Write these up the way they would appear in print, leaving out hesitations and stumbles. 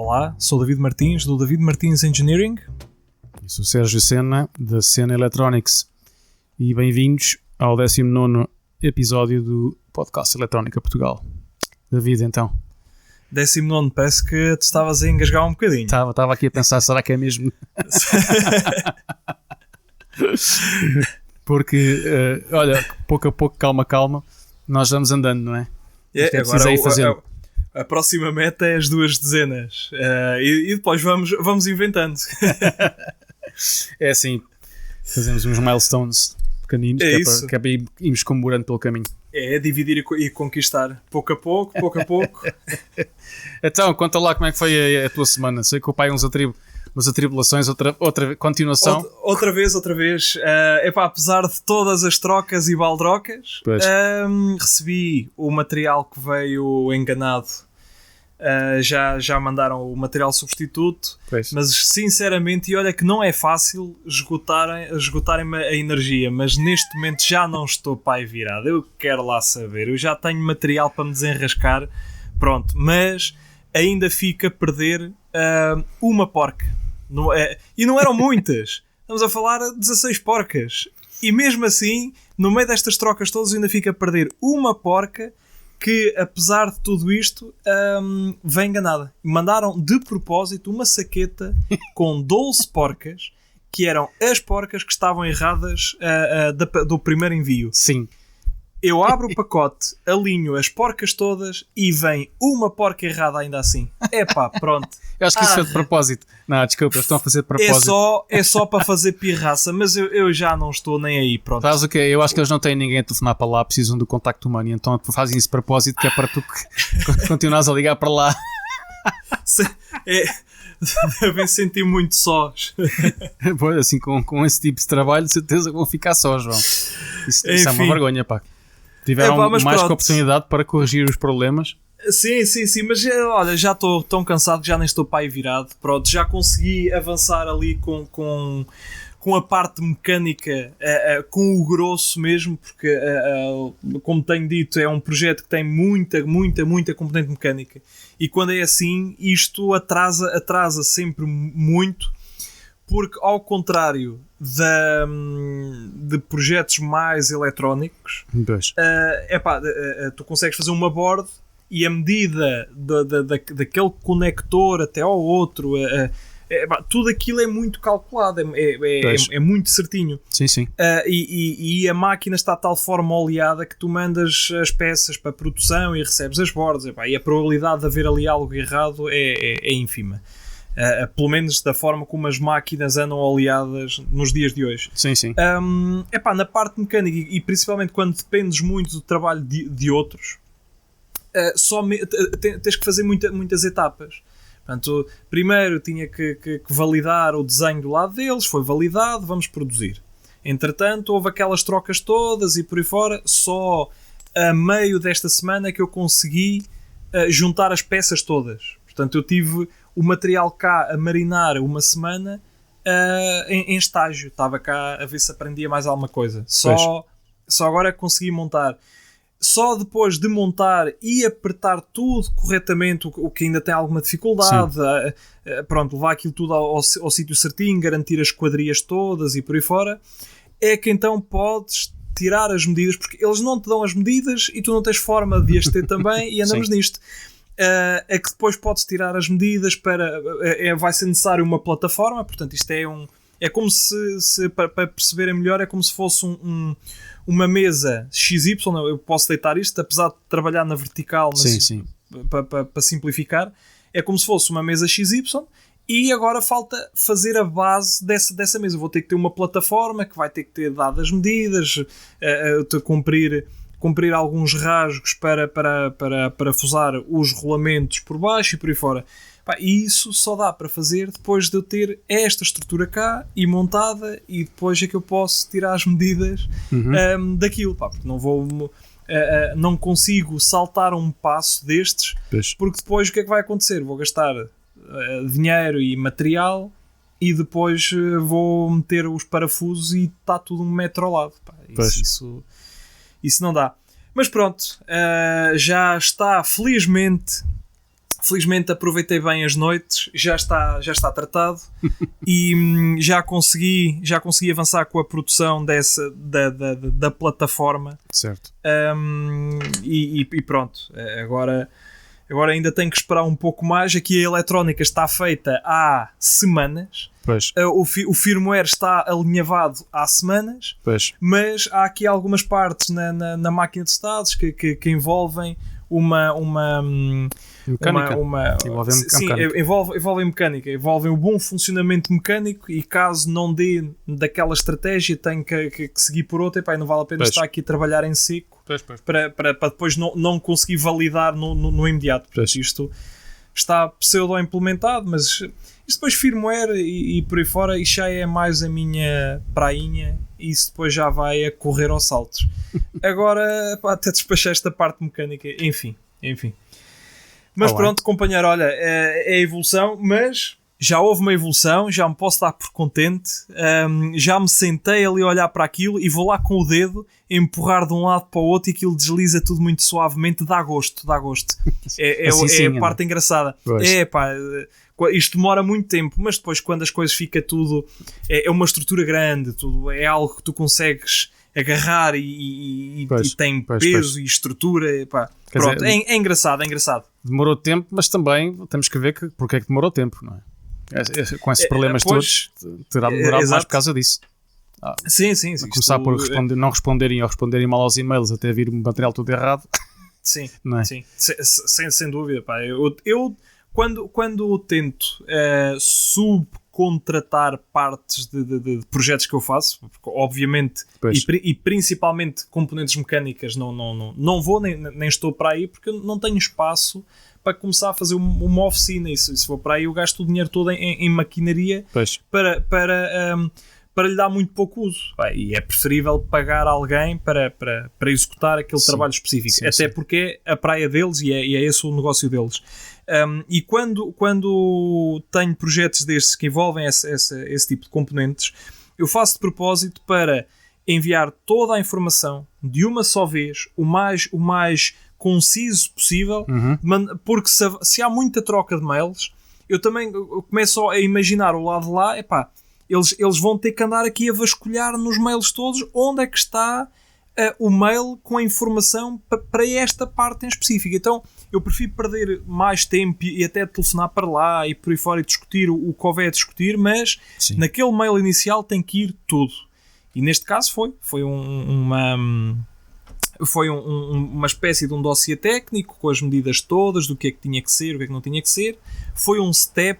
Olá, sou David Martins, do David Martins Engineering. E sou Sérgio Sena, da Sena Electronics. E bem-vindos ao 19º episódio do Podcast Eletrónica Portugal. David, então. 19º, parece que te estavas a engasgar um bocadinho. Estava aqui a pensar, será que é mesmo? Porque, olha, pouco a pouco, calma, nós vamos andando, não é? Agora a próxima meta é as 2 dezenas. E depois vamos inventando. É assim, fazemos uns milestones pequeninos, que é para irmos comemorando pelo caminho. É dividir e conquistar, pouco a pouco. Então, conta lá como é que foi a tua semana. Sei que o pai umas atribulações, outra continuação. Outra vez. Apesar de todas as trocas e baldrocas, recebi o material que veio enganado. Já mandaram o material substituto, mas sinceramente, e olha que não é fácil esgotarem-me a energia, mas neste momento já não estou pai virado. Eu quero lá saber, eu já tenho material para me desenrascar, pronto, mas ainda fica a perder uma porca. E não eram muitas, estamos a falar de 16 porcas, e mesmo assim, no meio destas trocas todas, ainda fica a perder uma porca que, apesar de tudo isto, vem enganada. Mandaram de propósito uma saqueta com 12 porcas, que eram as porcas que estavam erradas do primeiro envio. Sim. Eu abro o pacote, alinho as porcas todas e vem uma porca errada ainda assim. Epá, pronto. Eu acho que isso foi de propósito. Não, desculpa, eles estão a fazer de propósito. É só para fazer pirraça, mas eu já não estou nem aí, pronto. Sabes o quê? Eu acho que eles não têm ninguém a telefonar para lá, precisam do contacto humano, então fazem isso de propósito, que é para tu continuares a ligar para lá. Devem sentir muito sós. Pois, assim, com esse tipo de trabalho, de certeza que vão ficar sós, João. Isso é uma vergonha, pá. Tiveram mais que a oportunidade para corrigir os problemas. Sim, mas olha, já estou tão cansado que já nem estou pai virado. Pronto, já consegui avançar ali com a parte mecânica, com o grosso mesmo, porque, como tenho dito, é um projeto que tem muita componente mecânica. E quando é assim, isto atrasa sempre muito, porque ao contrário de projetos mais eletrónicos, tu consegues fazer uma board e a medida daquele conector até ao outro, tudo aquilo é muito calculado, é muito certinho. Sim. E a máquina está de tal forma oleada que tu mandas as peças para produção e recebes as boards, e a probabilidade de haver ali algo errado é ínfima. Pelo menos da forma como as máquinas andam oleadas nos dias de hoje. Sim. Na parte mecânica, e principalmente quando dependes muito do trabalho de outros, tens que fazer muitas etapas. Portanto, primeiro tinha que validar o desenho do lado deles, foi validado, vamos produzir. Entretanto, houve aquelas trocas todas e por aí fora, só a meio desta semana que eu consegui juntar as peças todas. Portanto, eu tive o material cá a marinar uma semana em estágio. Estava cá a ver se aprendia mais alguma coisa. Só agora consegui montar. Só depois de montar e apertar tudo corretamente, o que ainda tem alguma dificuldade, levar aquilo tudo ao sítio certinho, garantir as esquadrias todas e por aí fora, é que então podes tirar as medidas, porque eles não te dão as medidas e tu não tens forma de as ter também e andamos nisto. É que depois podes tirar as medidas vai ser necessário uma plataforma, portanto isto é como se para perceberem melhor, é como se fosse uma mesa XY, eu posso deitar isto, apesar de trabalhar na vertical, sim. Para simplificar, é como se fosse uma mesa XY e agora falta fazer a base dessa mesa. Eu vou ter que ter uma plataforma que vai ter que ter dado as medidas, cumprir alguns rasgos para parafusar os rolamentos por baixo e por aí fora. E isso só dá para fazer depois de eu ter esta estrutura cá e montada, e depois é que eu posso tirar as medidas daquilo, porque não consigo saltar um passo destes, porque depois o que é que vai acontecer? Vou gastar dinheiro e material e depois vou meter os parafusos e está tudo 1 metro ao lado. Isso não dá. Mas pronto, já está felizmente Felizmente aproveitei bem as noites, já está tratado e já consegui avançar com a produção da plataforma. Certo. E pronto, agora ainda tenho que esperar um pouco mais. Aqui a eletrónica está feita há semanas. Pois. O firmware está alinhavado há semanas. Pois. Mas há aqui algumas partes na máquina de estados que envolvem Mecânica. Envolvem mecânica, envolvem o bom funcionamento mecânico, e caso não dê daquela estratégia tenho que seguir por outra, e não vale a pena estar aqui a trabalhar em seco para depois não conseguir validar no imediato. Portanto, isto está pseudo-implementado, mas isto depois firmware e por aí fora, isto já é mais a minha prainha, e isso depois já vai a correr aos saltos. Agora, até despachar esta parte mecânica, enfim. Mas pronto, companheiro, olha, é a evolução, mas já houve uma evolução, já me posso dar por contente, já me sentei ali a olhar para aquilo e vou lá com o dedo empurrar de um lado para o outro, e aquilo desliza tudo muito suavemente, dá gosto. É a parte engraçada. Isto demora muito tempo, mas depois quando as coisas ficam tudo, é uma estrutura grande, tudo, é algo que tu consegues agarrar e tem peso e estrutura, pronto, dizer, é engraçado. Demorou tempo, mas também temos que ver porque é que demorou tempo, não é? Com esses problemas todos, terá demorado mais por causa disso. Sim. Começar por não responderem ou responderem mal aos e-mails até vir o material tudo errado. Sim, não é? Sim. Sem dúvida. Eu quando tento subcontratar partes de projetos que eu faço, porque obviamente e principalmente componentes mecânicas, não vou nem estou para aí, porque eu não tenho espaço para começar a fazer uma oficina. E se for para aí, eu gasto o dinheiro todo em maquinaria para lhe dar muito pouco uso. E é preferível pagar alguém para executar aquele trabalho específico. Sim. Porque é a praia deles e é esse o negócio deles. E quando tenho projetos destes que envolvem esse tipo de componentes, eu faço de propósito para enviar toda a informação de uma só vez, o mais conciso possível, porque se há muita troca de mails, eu também começo a imaginar o lado de lá, eles vão ter que andar aqui a vasculhar nos mails todos onde é que está o mail com a informação para esta parte em específico. Então eu prefiro perder mais tempo e até telefonar para lá e por aí fora e discutir o que houver a discutir, mas naquele mail inicial tem que ir tudo. E neste caso foi uma espécie de um dossiê técnico com as medidas todas do que é que tinha que ser, o que é que não tinha que ser. Foi um step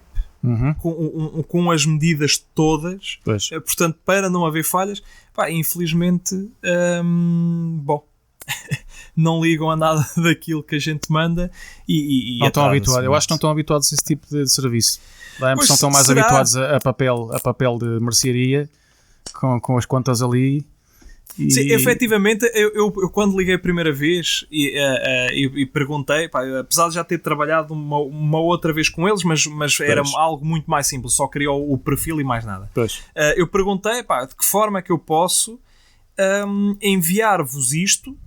com as medidas todas, portanto, para não haver falhas. Infelizmente, não ligam a nada daquilo que a gente manda e não estão habituados. Eu acho que não estão habituados a esse tipo de serviço. Dá a impressão que estão mais habituados a papel de mercearia com as contas ali. Sim, efetivamente, eu quando liguei a primeira vez e perguntei, apesar de já ter trabalhado uma outra vez com eles, mas era algo muito mais simples, só queria o perfil e mais nada. Eu perguntei de que forma é que eu posso enviar-vos isto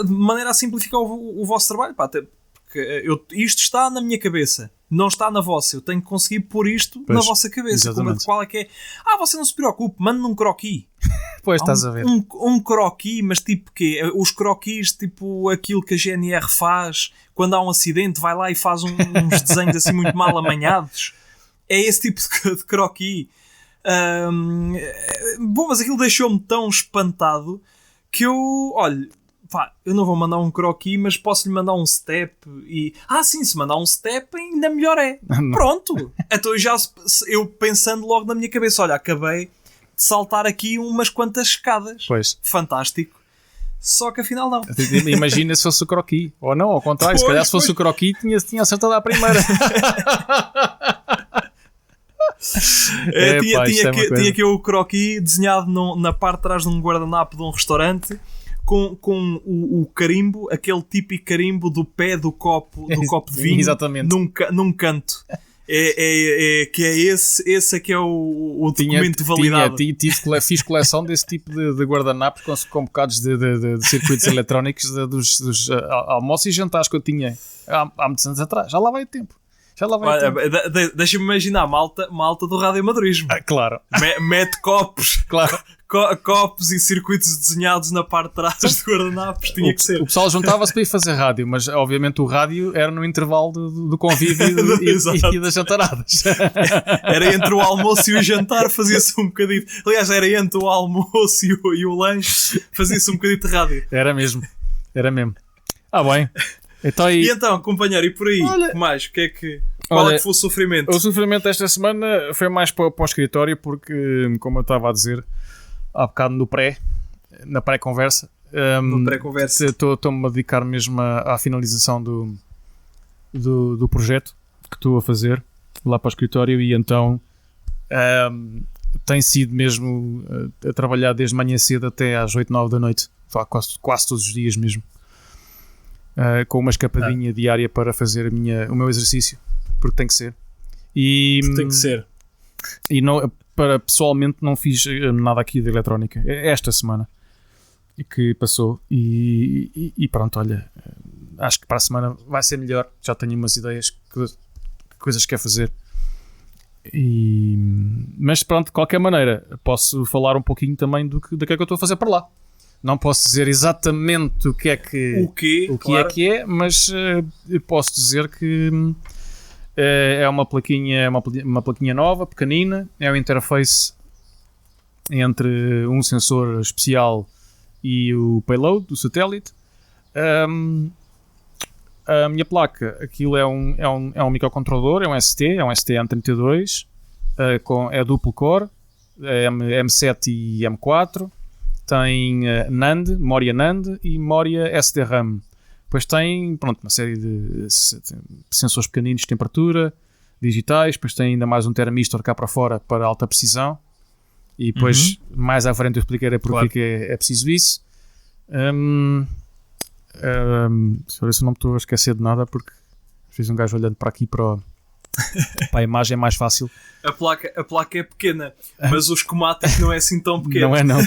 de maneira a simplificar o vosso trabalho, porque isto está na minha cabeça, não está na vossa, eu tenho que conseguir pôr isto na vossa cabeça. Qual é que é? Você não se preocupe, mande-me um croquis. Pois, estás a ver. Um croquis, mas tipo quê? Os croquis, tipo aquilo que a GNR faz quando há um acidente, vai lá e faz uns desenhos assim muito mal amanhados. É esse tipo de croquis. Mas aquilo deixou-me tão espantado que eu não vou mandar um croquis, mas posso-lhe mandar um step e... sim, se mandar um step ainda melhor é. Pronto. Então eu pensando logo na minha cabeça, olha, acabei de saltar aqui umas quantas escadas. Fantástico. Só que afinal não. Imagina se fosse o croquis. Ou não, ao contrário, se calhar se fosse o croquis tinha acertado à primeira. Tinha aqui o croquis desenhado na parte de trás de um guardanapo de um restaurante com o carimbo, aquele típico carimbo do pé do copo de vinho. Exatamente. Num canto. Esse é que é o documento validado. Fiz coleção desse tipo de guardanapos com bocados de circuitos eletrónicos dos almoços e jantares que eu tinha há muitos anos atrás. Já lá vai o tempo. Deixa-me imaginar malta do radioamadorismo. Claro. Mete copos. Claro. Copos e circuitos desenhados na parte de trás de guardanapos. Tinha que ser. O pessoal juntava-se para ir fazer rádio, mas obviamente o rádio era no intervalo do convívio e das jantaradas. Era entre o almoço e o jantar, fazia-se um bocadinho. Aliás, era entre o almoço e o lanche, fazia-se um bocadinho de rádio. Era mesmo. Bem. Então, companheiro, e por aí? Olha, mais? Qual é que foi o sofrimento? O sofrimento desta semana foi mais para o escritório, porque, como eu estava a dizer há bocado na pré-conversa, estou-me a dedicar mesmo à finalização do projeto que estou a fazer lá para o escritório, e então tem sido mesmo a trabalhar desde manhã cedo até às 8, 9 da noite, quase todos os dias mesmo, com uma escapadinha diária para fazer o meu exercício, porque tem que ser. E não, pessoalmente não fiz nada aqui de eletrónica esta semana que passou, e pronto, olha, acho que para a semana vai ser melhor. Já tenho umas ideias, coisas que quero fazer, mas pronto, de qualquer maneira posso falar um pouquinho também do que é que eu estou a fazer para lá. Não posso dizer exatamente o que é que mas posso dizer que é uma plaquinha nova, pequenina. É um interface entre um sensor especial e o payload do satélite. A minha placa, aquilo é um microcontrolador, é um STM32, é duplo core, M7 e M4. Tem NAND, memória NAND e memória SDRAM. Depois tem, uma série de sensores pequeninos de temperatura, digitais. Depois tem ainda mais um termistor cá para fora para alta precisão. E depois, mais à frente, eu explicarei porque que é preciso isso. Deixa eu ver se eu não me estou a esquecer de nada, porque fiz um gajo olhando para aqui para a imagem, é mais fácil. A placa é pequena, mas o esquemático não é assim tão pequeno. Não.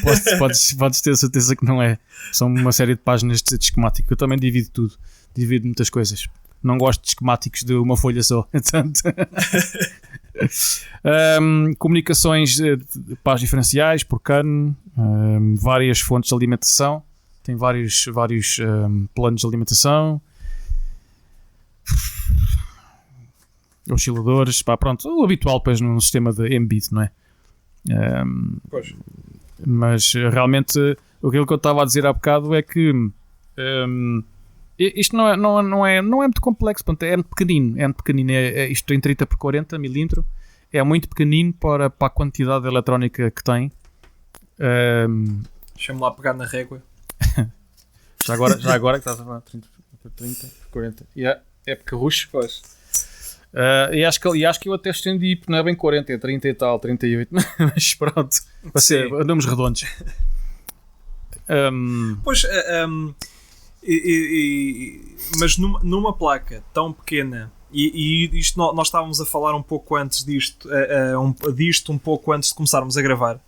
Podes ter certeza que não é. São uma série de páginas de esquemático. Eu também divido tudo. Divido muitas coisas. Não gosto de esquemáticos de uma folha só. Portanto, comunicações de pás diferenciais por CAN, várias fontes de alimentação. Tem vários planos de alimentação. Osciladores, o habitual depois num sistema de Mbit, não é? Pois. Mas realmente aquilo que eu estava a dizer há bocado é que isto não é muito complexo, portanto, é muito pequenino. Isto em 30 por 40 milímetros, é muito pequenino para a quantidade de eletrónica que tem. Deixa-me lá pegar na régua. já agora que estás a falar 30 por 40, é pequerrucho. Pois. E acho que eu até estendi, porque não é bem 40, é 30 e tal, 38, mas pronto, vai ser, andamos redondos. Pois, mas numa placa tão pequena, e isto nós estávamos a falar um pouco antes disto, um pouco antes de começarmos a gravar,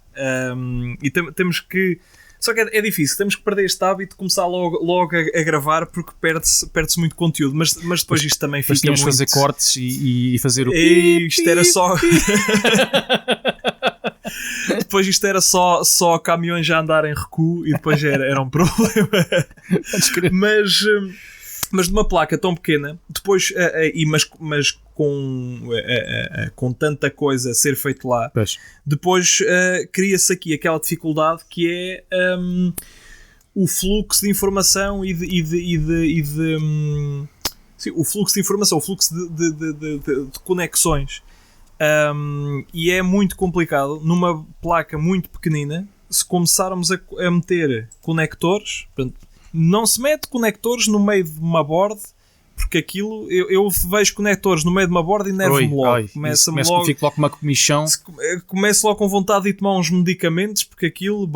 e temos que. Só que é difícil, temos que perder este hábito de começar logo a gravar, porque perde-se muito conteúdo, mas depois isto também fica muito... fazer cortes e fazer o... Isto era só... Depois isto era só caminhões já andar em recuo, e depois era um problema. Mas numa placa tão pequena, depois, mas com tanta coisa a ser feito lá, depois cria-se aqui aquela dificuldade que é o fluxo de informação o fluxo de informação, o fluxo de conexões, e é muito complicado numa placa muito pequenina se começarmos a meter conectores. Portanto, não se mete conectores no meio de uma board, porque aquilo, eu vejo conectores no meio de uma board e nervo-me logo. Fico logo com uma comichão. Começo logo com vontade de tomar uns medicamentos, porque aquilo,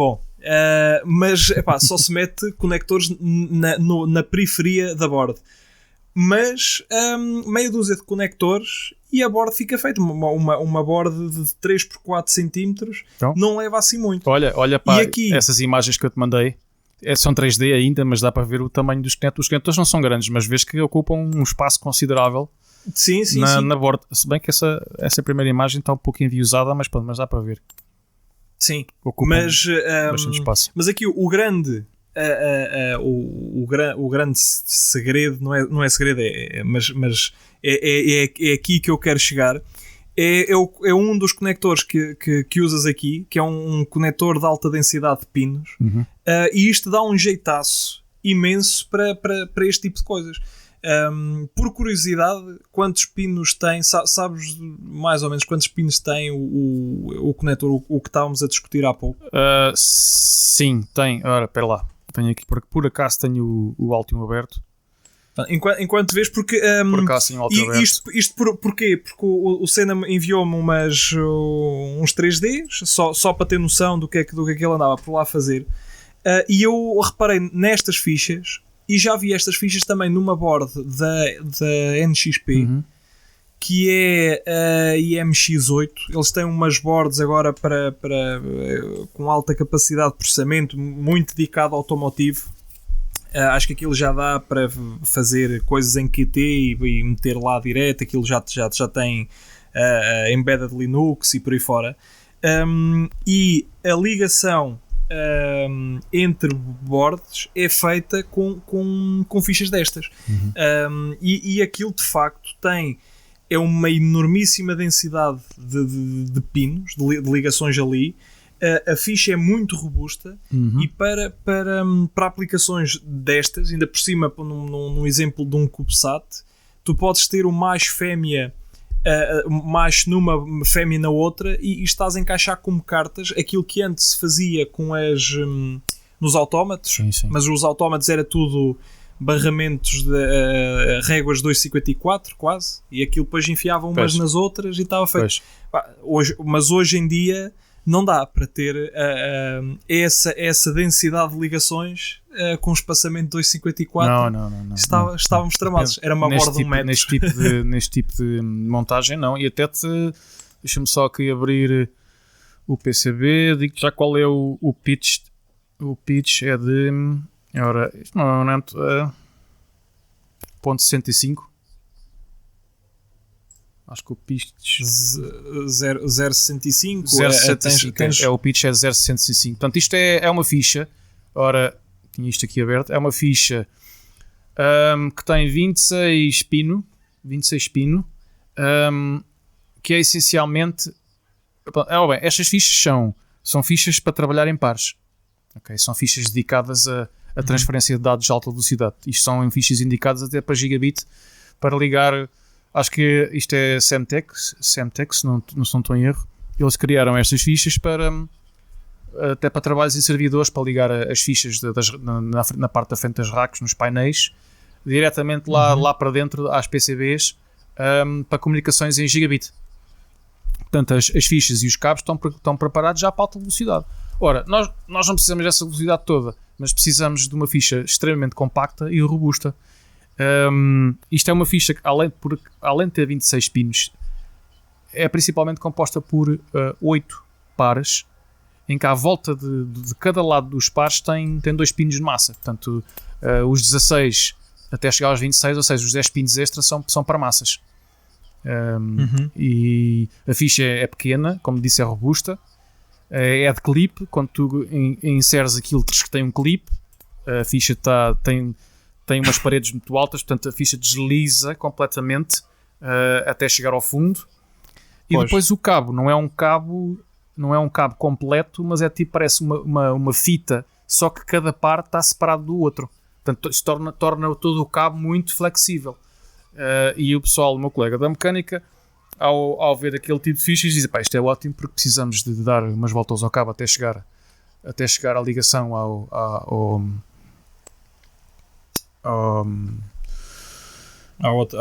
mas só se mete conectores na periferia da board. mas meia dúzia de conectores e a board fica feita. Uma board de 3x4 cm então, não leva assim muito. Olha para essas imagens que eu te mandei. São 3D ainda, mas dá para ver o tamanho dos conectores. Os conectores não são grandes, mas vês que ocupam um espaço considerável na board. Se bem que essa primeira imagem está um pouco enviosada, mas dá para ver. Sim, ocupa bastante espaço. Mas aqui o grande segredo, não é segredo, mas é aqui que eu quero chegar. É um dos conectores que usas aqui, que é um conector de alta densidade de pinos, e isto dá um jeitaço imenso para este tipo de coisas. Por curiosidade, quantos pinos tem? Sabes mais ou menos quantos pinos tem o conector, o que estávamos a discutir há pouco? Sim, tem. Ora, espera lá. Tenho aqui, por acaso tenho o Altium aberto. Enquanto vês, porque por acaso tenho o Altium aberto. Isto porquê? Porque o Senna enviou-me uns 3Ds só para ter noção do que é que ele andava por lá a fazer, e eu reparei nestas fichas. E já vi estas fichas também numa board da NXP, que é a IMX8. Eles têm umas boards agora com alta capacidade de processamento, muito dedicado ao automotivo. Acho que aquilo já dá para fazer coisas em Qt e meter lá direto. Aquilo já tem embedded Linux e por aí fora. E a ligação entre boards é feita com fichas destas, e aquilo de facto é uma enormíssima densidade de pinos, de ligações ali. A ficha é muito robusta, e para aplicações destas, ainda por cima num exemplo de um CubeSat, tu podes ter o mais fêmea, mais numa, fêmea na outra, e estás a encaixar como cartas aquilo que antes se fazia com nos autómatos. Sim. Mas os autómatos era tudo barramentos de réguas 2,54 quase, e aquilo depois enfiavam umas nas outras e estava feito. Mas hoje em dia não dá para ter essa densidade de ligações com um espaçamento de 2,54. Não. Estávamos tramados. Era uma borda de 1 metro. Neste tipo de montagem, não. E até deixa-me só aqui abrir o PCB. Digo já qual é o pitch. O pitch é de... Ora, isto não é... 0.65. Acho que o pitch 0.65 é o pitch, é 0.65. Portanto, isto é uma ficha. Ora, tinha isto aqui aberto. É uma ficha que tem 26 pino, que é essencialmente... estas fichas são fichas para trabalhar em pares. Okay? São fichas dedicadas a transferência de dados de alta velocidade. Isto são fichas indicadas até para gigabit, para ligar... Acho que isto é Semtex, se não estou em erro. Eles criaram estas fichas até para trabalhos em servidores, para ligar as fichas na parte da frente das racks, nos painéis, diretamente lá para dentro às PCBs, para comunicações em gigabit. Portanto, as fichas e os cabos estão preparados já para alta velocidade. Ora, nós não precisamos dessa velocidade toda, mas precisamos de uma ficha extremamente compacta e robusta. Isto é uma ficha que, além de ter 26 pinos, é principalmente composta por 8 pares, em que à volta de cada lado dos pares tem 2 pinos de massa. Portanto, os 16 até chegar aos 26, ou seja, os 10 pinos extras são para massas. E a ficha é pequena, como disse, é robusta, é de clipe. Quando tu inseres aquilo, que tem um clipe, a ficha tem umas paredes muito altas, portanto a ficha desliza completamente até chegar ao fundo. E depois o cabo não é um cabo completo, mas parece uma fita, só que cada par está separado do outro. Portanto, isso torna todo o cabo muito flexível. E o pessoal, o meu colega da mecânica, ao ver aquele tipo de fichas, diz: isto é ótimo, porque precisamos de dar umas voltas ao cabo até chegar à ligação à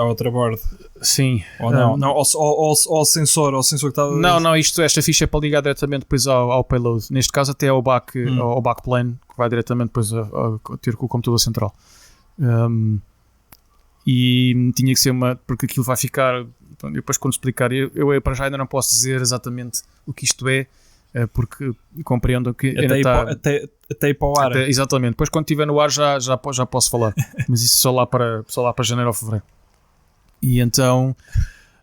outra board. Sim. Ou não, ao sensor que está... Não, esta ficha é para ligar diretamente depois ao payload. Neste caso até ao backplane, que vai diretamente depois a ter com o computador central. e tinha que ser porque aquilo vai ficar, depois quando explicar, eu para já ainda não posso dizer exatamente o que isto é, porque compreendo que ainda está até ir para o ar. Exatamente, depois quando estiver no ar já posso falar, mas isso só lá para janeiro ou fevereiro. E então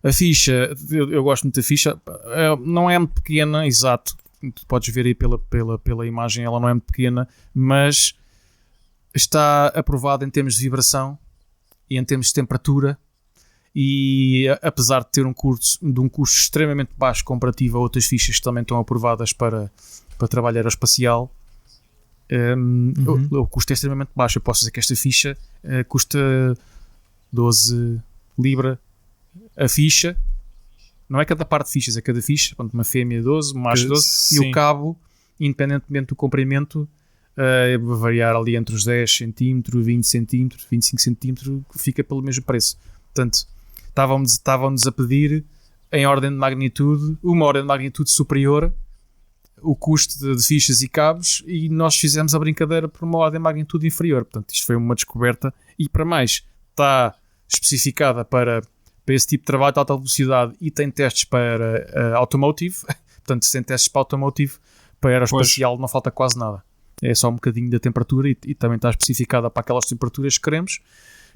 a ficha, eu gosto muito da ficha, não é muito pequena, exato, tu podes ver aí pela imagem, ela não é muito pequena, mas está aprovada em termos de vibração e em termos de temperatura, e apesar de ter um custo extremamente baixo comparativo a outras fichas que também estão aprovadas para trabalho aeroespacial, o custo é extremamente baixo. Eu posso dizer que esta ficha custa 12 libra a ficha, não é cada parte de fichas, é cada ficha, uma fêmea 12, uma macho 12, sim. E o cabo, independentemente do comprimento, variar ali entre os 10 cm, 20 cm, 25 cm, fica pelo mesmo preço. Portanto, estavam-nos a pedir em ordem de magnitude, uma ordem de magnitude superior o custo de fichas e cabos, e nós fizemos a brincadeira por uma ordem de magnitude inferior. Portanto, isto foi uma descoberta, e para mais, está especificada para esse tipo de trabalho de alta velocidade, e tem testes para automotive. Portanto, se tem testes para automotive, para aeroespacial não falta quase nada. É só um bocadinho da temperatura, e também está especificada para aquelas temperaturas que queremos,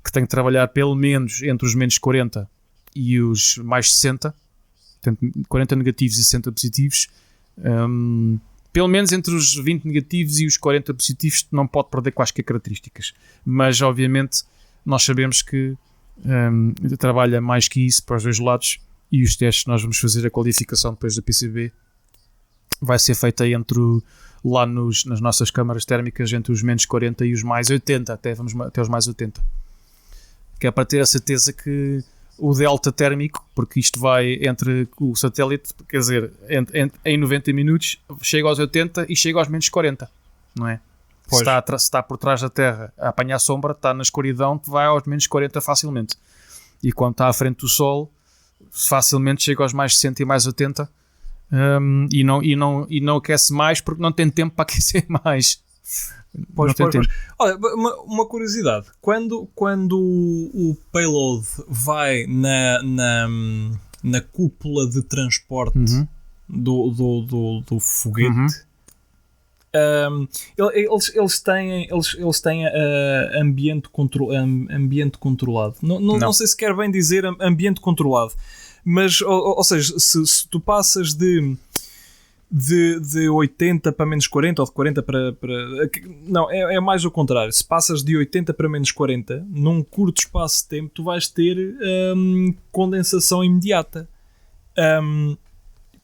que tem que trabalhar pelo menos entre os menos 40 e os mais 60, portanto 40 negativos e 60 positivos, pelo menos entre os 20 negativos e os 40 positivos não pode perder quaisquer características, mas obviamente nós sabemos que trabalha mais que isso para os dois lados, e os testes que nós vamos fazer, a qualificação depois da PCB vai ser feita lá nas nossas câmaras térmicas entre os menos 40 e os mais 80, até os mais 80, que é para ter a certeza que o delta térmico, porque isto vai entre o satélite, quer dizer, em 90 minutos chega aos 80 e chega aos menos 40, não é? Se está por trás da Terra a apanhar sombra, está na escuridão, vai aos menos 40 facilmente, e quando está à frente do Sol facilmente chega aos mais 60 e mais 80, e não aquece mais porque não tem tempo para aquecer mais. Pois. Olha, uma curiosidade, quando o payload vai na cúpula de transporte do foguete, eles têm ambiente controlado. Não sei se quer bem dizer ambiente controlado, mas ou seja, se tu passas de 80 para menos 40, ou de 40 para... Não, é mais o contrário. Se passas de 80 para menos 40, num curto espaço de tempo, tu vais ter condensação imediata.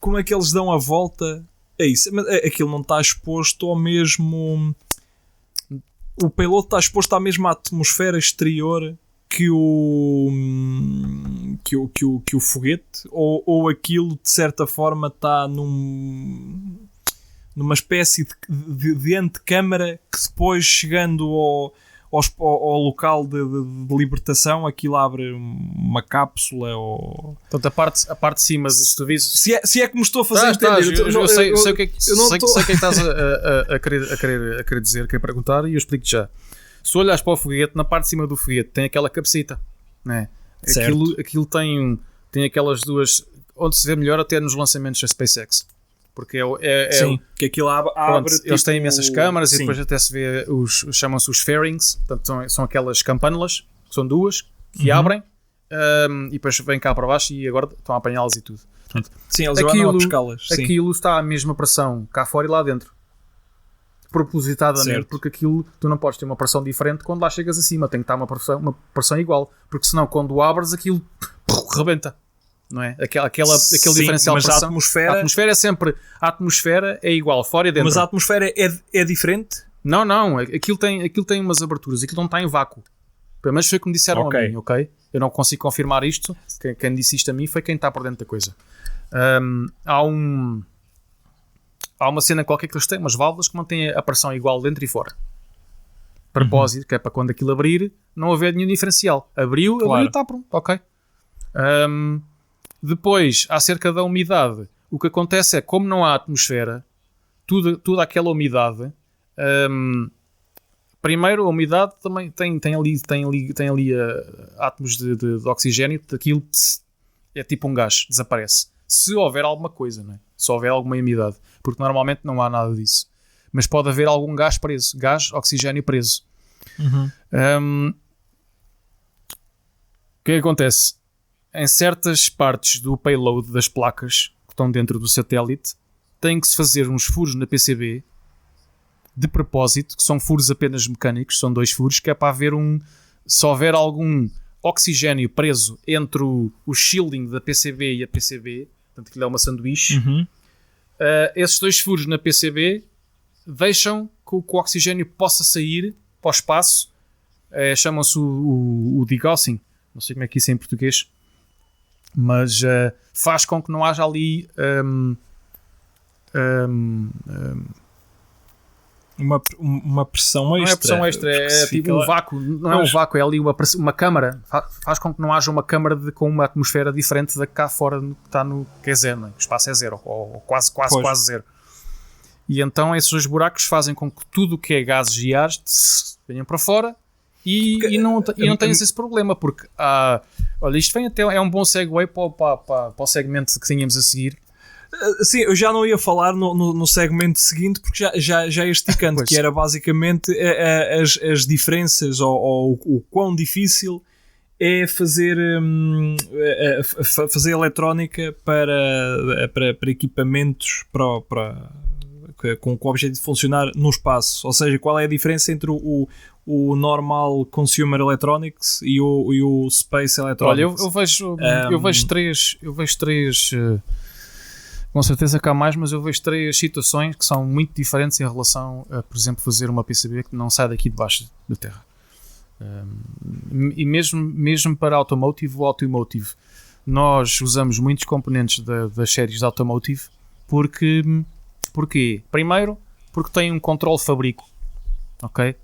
Como é que eles dão a volta a isso? Aquilo não está exposto ao mesmo... O payload está exposto à mesma atmosfera exterior que o foguete, ou aquilo de certa forma está numa espécie de antecâmara, que depois, chegando ao local de libertação, aquilo abre uma cápsula, ou... Portanto, a parte de cima, se tu vis... se é que me estou a fazer entender. Eu sei o que é que estás a querer dizer, querer perguntar, e eu explico-te já. Se olhas para o foguete, na parte de cima do foguete tem aquela cabecita, né? Aquilo tem aquelas duas, onde se vê melhor até nos lançamentos da SpaceX, porque sim, que aquilo abre tipo... Eles têm imensas câmaras, sim. E depois até se vê chamam-se os fairings, portanto são aquelas campanulas, que são duas, que abrem, e depois vêm cá para baixo, e agora estão a apanhá-las e tudo. Portanto, sim, eles vão a buscá-las. Aquilo está à mesma pressão cá fora e lá dentro, propositadamente, certo. Porque aquilo, tu não podes ter uma pressão diferente quando lá chegas acima, tem que estar uma pressão igual, porque senão quando abres aquilo rebenta, não é? Aquele sim, diferencial mas de pressão. A atmosfera é sempre, a atmosfera é igual, fora e dentro. Mas a atmosfera é diferente? Não, aquilo tem umas aberturas, aquilo não está em vácuo. Pelo menos foi como disseram a mim, ok? Eu não consigo confirmar isto, quem disse isto a mim foi quem está por dentro da coisa. Há uma cena qualquer que eles têm, umas válvulas que mantêm a pressão igual dentro e fora. Propósito, que é para quando aquilo abrir, não haver nenhum diferencial. Abriu, está pronto, ok. Depois, acerca da umidade, o que acontece é, como não há atmosfera, toda aquela umidade primeiro, a umidade também tem ali átomos de oxigênio, aquilo é tipo um gás, desaparece. Se houver alguma coisa, não é? Se houver alguma umidade, porque normalmente não há nada disso. Mas pode haver algum gás preso, gás, oxigênio preso. O que acontece? Em certas partes do payload das placas que estão dentro do satélite, tem que se fazer uns furos na PCB de propósito, que são furos apenas mecânicos, são 2 furos, que é para haver se houver algum oxigênio preso entre o shielding da PCB e a PCB, portanto aquilo é uma sanduíche, esses 2 furos na PCB deixam que o oxigênio possa sair para o espaço, chamam-se o degaussing, não sei como é que isso é em português, mas faz com que não haja ali uma pressão extra. Não é pressão extra, é tipo um vácuo. Não é um vácuo, é ali uma câmara. Faz com que não haja uma câmara com uma atmosfera diferente da que cá fora que está que é zero, não é? O espaço é zero, ou quase zero. E então esses 2 buracos fazem com que tudo o que é gases e ares venham para fora e não tens esse problema, porque olha, isto vem até é um bom segue para o segmento que tínhamos a seguir. Sim, eu já não ia falar no segmento seguinte porque já ia esticando, que era basicamente as diferenças ou o quão difícil é fazer eletrónica para equipamentos com o objetivo de funcionar no espaço. Ou seja, qual é a diferença entre o normal consumer electronics e o space electronics? Olha, eu vejo três com certeza que há mais, mas eu vejo 3 situações que são muito diferentes em relação a, por exemplo, fazer uma PCB que não sai daqui debaixo da terra. E mesmo para automotive ou automotive, nós usamos muitos componentes das séries de automotive porquê? Primeiro, porque tem um controle fabrico. Ok?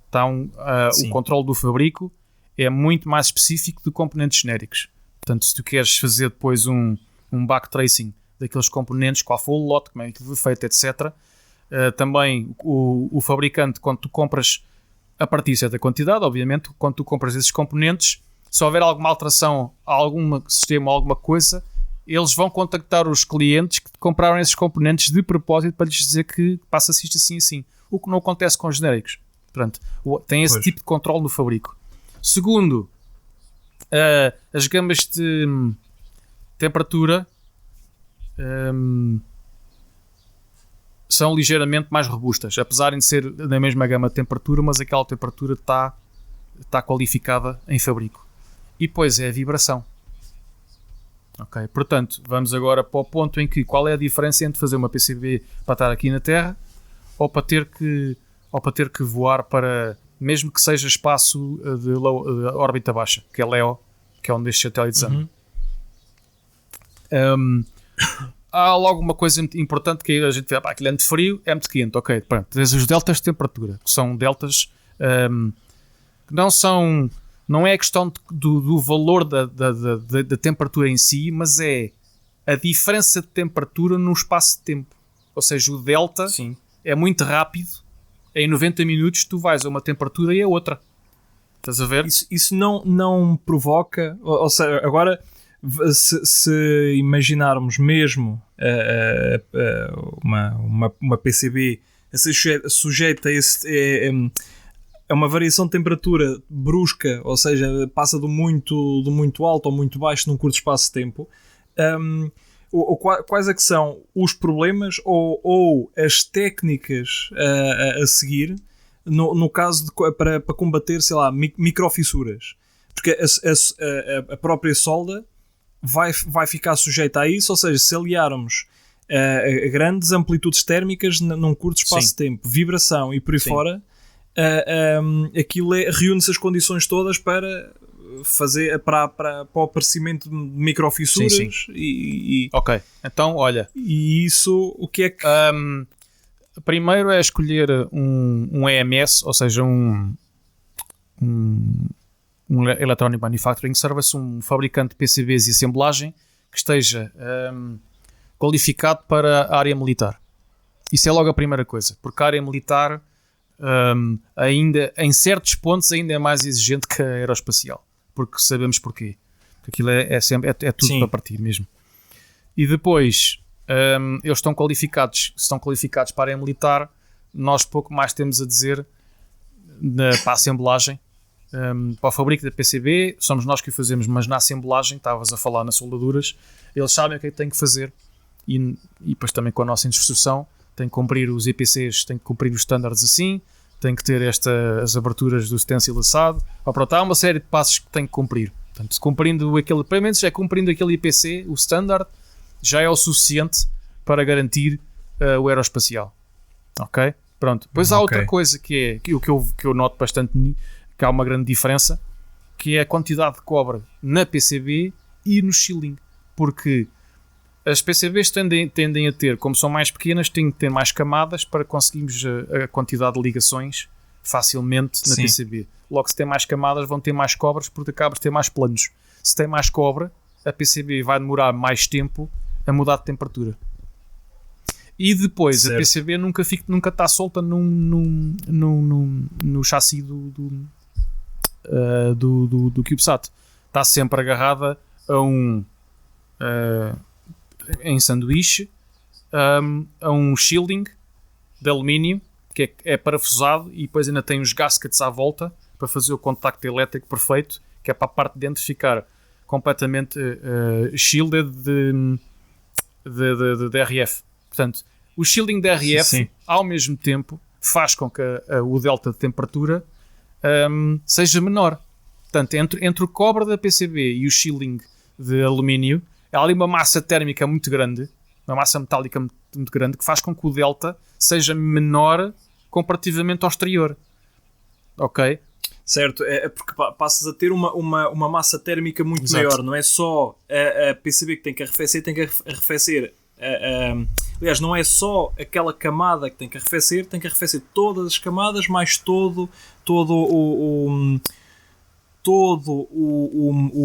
O controle do fabrico é muito mais específico de componentes genéricos. Portanto, se tu queres fazer depois um backtracing daqueles componentes, qual foi o lote, como é que foi feito, etc. Também o fabricante, quando tu compras a partir de certa quantidade, obviamente, quando tu compras esses componentes, se houver alguma alteração a algum sistema, alguma coisa, eles vão contactar os clientes que compraram esses componentes de propósito para lhes dizer que passa-se isto assim assim. O que não acontece com os genéricos. Portanto, tem esse tipo de controle no fabrico. Segundo, as gamas de temperatura são ligeiramente mais robustas, apesar de ser da mesma gama de temperatura, mas aquela temperatura está qualificada em fabrico. E depois é a vibração. Ok, portanto, vamos agora para o ponto em que qual é a diferença entre fazer uma PCB para estar aqui na Terra ou para ter que voar para, mesmo que seja espaço de órbita baixa, que é LEO, que é onde estes satélites andam. Há logo uma coisa importante que a gente vê, aquilo é muito frio, é muito quente, ok, pronto, tens os deltas de temperatura, que são deltas que não é a questão do valor da temperatura em si, mas é a diferença de temperatura no espaço de tempo. Ou seja, o delta é muito rápido, em 90 minutos tu vais a uma temperatura e a outra. Estás a ver? Isso não provoca, ou seja, agora se imaginarmos mesmo uma PCB a ser sujeita a esse... É uma variação de temperatura brusca, ou seja, passa do muito alto ao muito baixo num curto espaço de tempo. Quais é que são os problemas ou as técnicas a seguir no caso para combater, sei lá, microfissuras? Porque a própria solda vai ficar sujeita a isso, ou seja, se aliarmos a grandes amplitudes térmicas num curto espaço de tempo, vibração e por aí fora... aquilo reúne-se as condições todas para fazer para o aparecimento de microfissuras. Ok, então olha, e isso o que é que primeiro é escolher um EMS, ou seja, um Electronic Manufacturing Service, um fabricante de PCBs e assemblagem que esteja qualificado para a área militar. Isso é logo a primeira coisa, porque a área militar ainda, em certos pontos, ainda é mais exigente que a aeroespacial, porque sabemos porquê. Porque aquilo é sempre, é tudo Sim. para partir mesmo. E depois, eles estão qualificados para a área militar. Nós pouco mais temos a dizer para a assemblagem. Para o fabrico da PCB, somos nós que o fazemos, mas na assemblagem, estavas a falar nas soldaduras, eles sabem o que é que têm que fazer e depois também com a nossa instrução tem que cumprir os EPCs, tem que cumprir os standards assim, tem que ter as aberturas do stencil assado. Pronto, há uma série de passos que tem que cumprir. Portanto, cumprindo aquele IPC, o standard, já é o suficiente para garantir o aeroespacial. Ok? Pronto. Depois há outra coisa que eu noto bastante, que há uma grande diferença, que é a quantidade de cobre na PCB e no shielding. Porque as PCBs tendem a ter, como são mais pequenas, têm que ter mais camadas para conseguirmos a quantidade de ligações facilmente na Sim. PCB. Logo, se tem mais camadas, vão ter mais cobres, porque acabas de ter mais planos. Se tem mais cobre, a PCB vai demorar mais tempo a mudar de temperatura. E depois, certo. A PCB nunca está solta no chassi do CubeSat. Está sempre agarrada em sanduíche, a um shielding de alumínio que é parafusado, e depois ainda tem os gaskets à volta para fazer o contacto elétrico perfeito, que é para a parte de dentro ficar completamente shielded de RF. Portanto, o shielding de RF Sim. ao mesmo tempo faz com que o delta de temperatura seja menor. Portanto, entre o cobre da PCB e o shielding de alumínio, há ali uma massa térmica muito grande, uma massa metálica muito grande, que faz com que o delta seja menor comparativamente ao exterior. Ok? Certo, é porque passas a ter uma massa térmica muito Exato. Maior. Não é só a PCB que tem que arrefecer. Aliás, não é só aquela camada que tem que arrefecer todas as camadas, mais todo o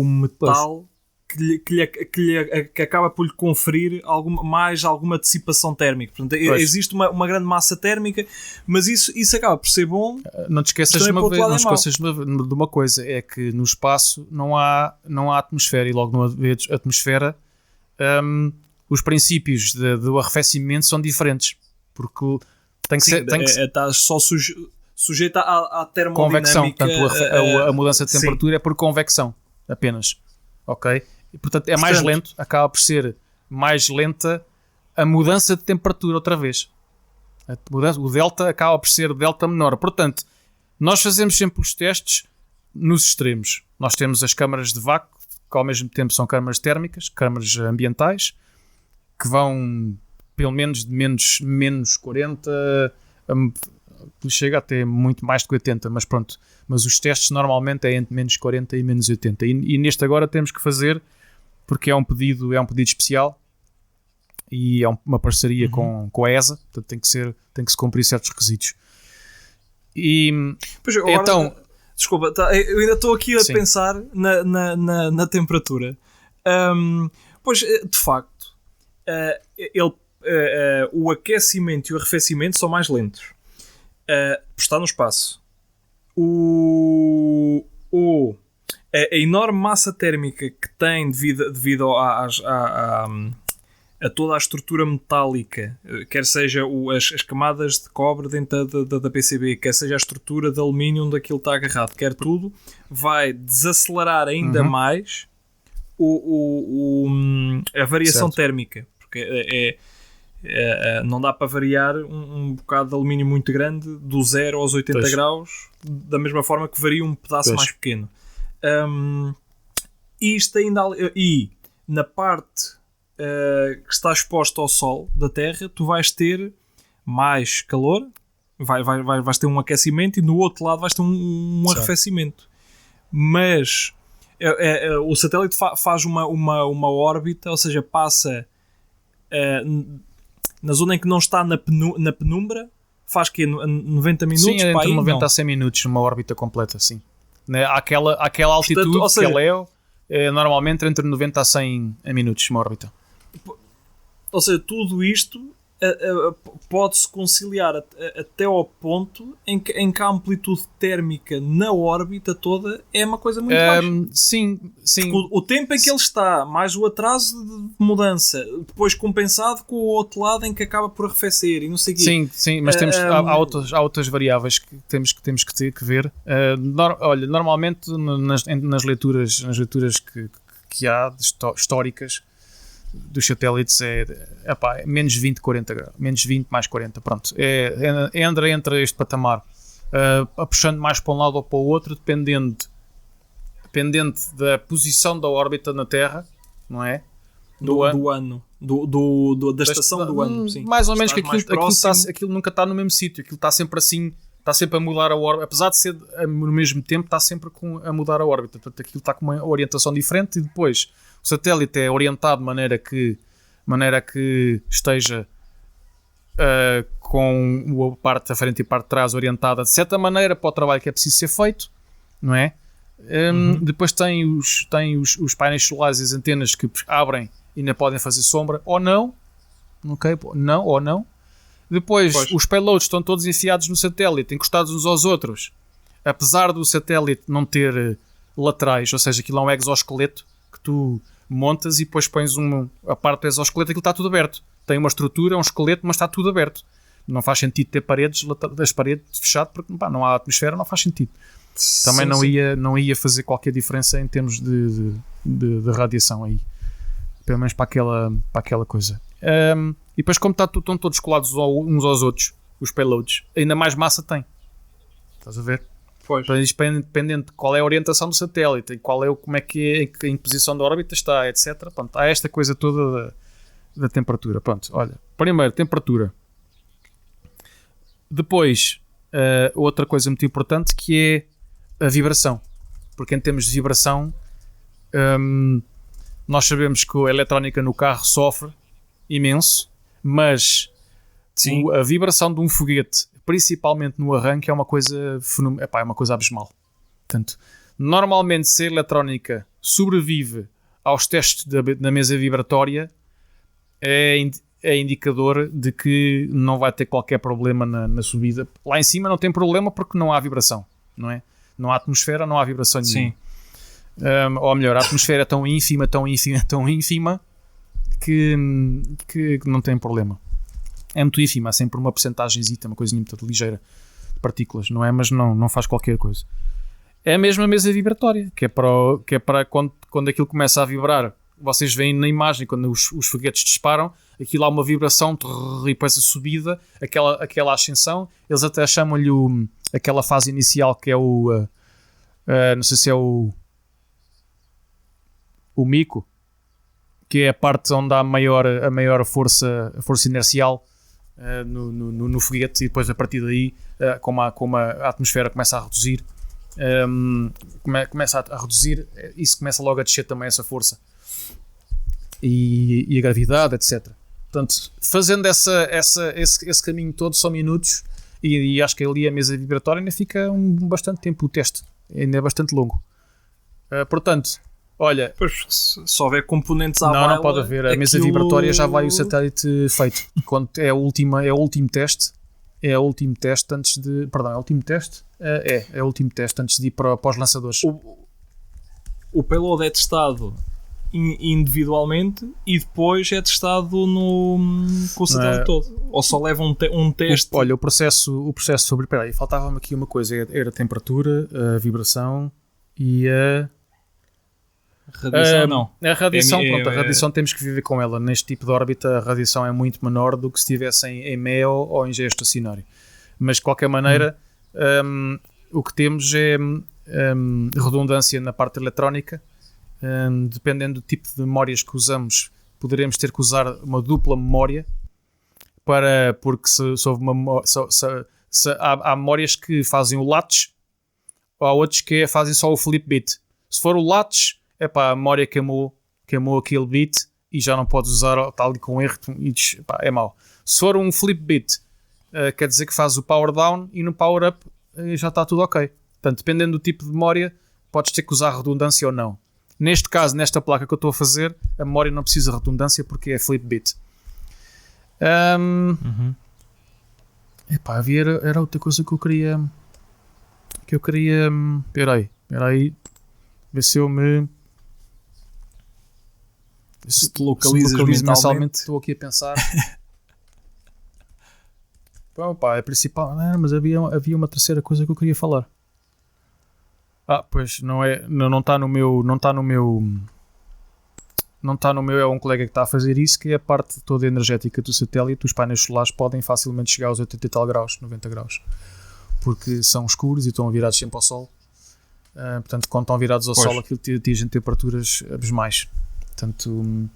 metal que acaba por lhe conferir alguma dissipação térmica. Portanto, existe uma grande massa térmica, mas isso acaba por ser bom. Não te esqueças de uma coisa, é que no espaço não há atmosfera, e logo não haver atmosfera, os princípios do arrefecimento são diferentes, porque tem que ser... Está só sujeita à termodinâmica. Convecção, portanto a mudança de temperatura é por convecção apenas. Ok? E, portanto, é mais lento, acaba por ser mais lenta a mudança de temperatura outra vez. O delta acaba por ser delta menor. Portanto, nós fazemos sempre os testes nos extremos. Nós temos as câmaras de vácuo, que ao mesmo tempo são câmaras térmicas, câmaras ambientais, que vão pelo menos de menos 40, chega até muito mais de 80, mas pronto. Mas os testes normalmente é entre menos 40 e menos 80. E neste agora temos que fazer, porque é um pedido especial e é uma parceria com a ESA, portanto tem que se cumprir certos requisitos. E pois, agora, então, desculpa, eu ainda estou aqui a pensar na temperatura. Pois, de facto, o aquecimento e o arrefecimento são mais lentos. Por estar no espaço. A enorme massa térmica que tem devido a toda a estrutura metálica, quer seja as camadas de cobre dentro da PCB, quer seja a estrutura de alumínio onde aquilo está agarrado, quer tudo, vai desacelerar ainda mais a variação certo. Térmica, porque não dá para variar um bocado de alumínio muito grande do 0 aos 80 pois. Graus da mesma forma que varia um pedaço pois. Mais pequeno. Isto ainda, e na parte que está exposta ao sol da Terra, tu vais ter mais calor, vais ter um aquecimento, e no outro lado vais ter um arrefecimento. Mas o satélite faz uma órbita, ou seja, passa na zona em que não está na penumbra, faz que 90 minutos? Sim, entre 90 a 100 minutos numa órbita completa, sim. Aquela altitude, portanto, que ela é normalmente entre 90 a 100 minutos uma órbita. Ou seja, tudo isto pode-se conciliar até ao ponto em que a amplitude térmica na órbita toda é uma coisa muito baixa. Sim. O tempo em que ele está, mais o atraso de mudança, depois compensado com o outro lado em que acaba por arrefecer e não sei o quê. Sim, mas há outras variáveis que temos que ver. Olha, normalmente nas leituras que há históricas dos satélites é menos 20, 40 graus, menos 20 mais 40, pronto, entra este patamar, puxando mais para um lado ou para o outro, dependente da posição da órbita na Terra, não é? Do ano, da estação do ano, sim. Mais ou menos, que aquilo nunca está no mesmo sítio, aquilo está sempre assim, está sempre a mudar a órbita, apesar de ser no mesmo tempo, está sempre a mudar a órbita, portanto aquilo está com uma orientação diferente e depois o satélite é orientado de maneira que esteja com a parte da frente e a parte de trás orientada de certa maneira para o trabalho que é preciso ser feito, não é? Depois tem os painéis solares e as antenas que abrem e ainda podem fazer sombra ou não, ok? Não ou não. Depois os payloads estão todos enfiados no satélite, encostados uns aos outros, apesar do satélite não ter laterais, ou seja, aquilo é um exoesqueleto que tu montas e depois pões a parte do exoesqueleto, aquilo está tudo aberto. Tem uma estrutura, um esqueleto, mas está tudo aberto. Não faz sentido ter as paredes fechadas porque não há atmosfera, não faz sentido. Também não ia fazer qualquer diferença em termos de radiação aí. Pelo menos para aquela coisa. E depois, como estão todos colados uns aos outros, os payloads, ainda mais massa tem. Estás a ver? Pois. Dependendo de qual é a orientação do satélite, como é que é, em posição da órbita está, etc. Pronto, há esta coisa toda da temperatura. Pronto, olha, primeiro, temperatura. Depois, outra coisa muito importante que é a vibração. Porque em termos de vibração, nós sabemos que a eletrónica no carro sofre imenso, mas a vibração de um foguete, principalmente no arranque, é uma coisa abismal. Portanto, normalmente se a eletrónica sobrevive aos testes da mesa vibratória, é indicador de que não vai ter qualquer problema na subida. Lá em cima não tem problema porque não há vibração, não é? Não há atmosfera, não há vibração nenhuma. Ou melhor, a atmosfera é tão ínfima que não tem problema. É muito ínfima, há sempre uma percentagenzita, uma coisinha muito ligeira de partículas, não é? Mas não faz qualquer coisa. É a mesma mesa vibratória, que é para quando aquilo começa a vibrar, vocês veem na imagem, quando os foguetes disparam, aquilo há uma vibração, e depois a subida, aquela ascensão, eles até chamam-lhe aquela fase inicial que é não sei se é o mico, que é a parte onde há a maior força inercial no foguete, e depois a partir daí, como a atmosfera começa a reduzir, isso começa logo a descer também essa força e a gravidade, etc. Portanto, fazendo esse caminho todo, só minutos, e acho que ali a mesa vibratória ainda fica bastante tempo, o teste ainda é bastante longo. Portanto, olha, pois, se houver componentes à baila, não pode haver. A mesa vibratória já vai o satélite feito. Quando é o último teste. É o último teste antes de. Perdão, é o último teste? É o último teste antes de ir para os lançadores. O payload é testado individualmente e depois é testado com o satélite todo. Ou só leva um teste. Olha, o processo sobre. Espera aí, faltava-me aqui uma coisa: era a temperatura, a vibração e a. Radiação não. A radiação temos que viver com ela. Neste tipo de órbita a radiação é muito menor do que se estivesse em MEO ou em geoestacionário. Mas de qualquer maneira o que temos é redundância na parte eletrónica. Dependendo do tipo de memórias que usamos, poderemos ter que usar uma dupla memória porque há memórias que fazem o latch, ou há outros que fazem só o flip bit. Se for o latch, a memória queimou aquele bit e já não podes usar, está ali com erro e é mau. Se for um flip bit, quer dizer que faz o power down e no power up já está tudo ok. Portanto, dependendo do tipo de memória, podes ter que usar redundância ou não. Neste caso, nesta placa que eu estou a fazer, a memória não precisa de redundância porque é flip bit. Epá, era outra coisa que eu queria. Espera aí. Ver se eu me. Se te localizas mensalmente. Estou aqui a pensar. Bom, pá, é principal. Mas havia uma terceira coisa que eu queria falar. Pois não está no meu. É um colega que está a fazer isso, que é a parte toda energética do satélite. Os painéis solares podem facilmente chegar aos 80 e tal graus, 90 graus, porque são escuros e estão virados sempre ao sol. Portanto, quando estão virados ao sol, aquilo atinge temperaturas abismais. Portanto,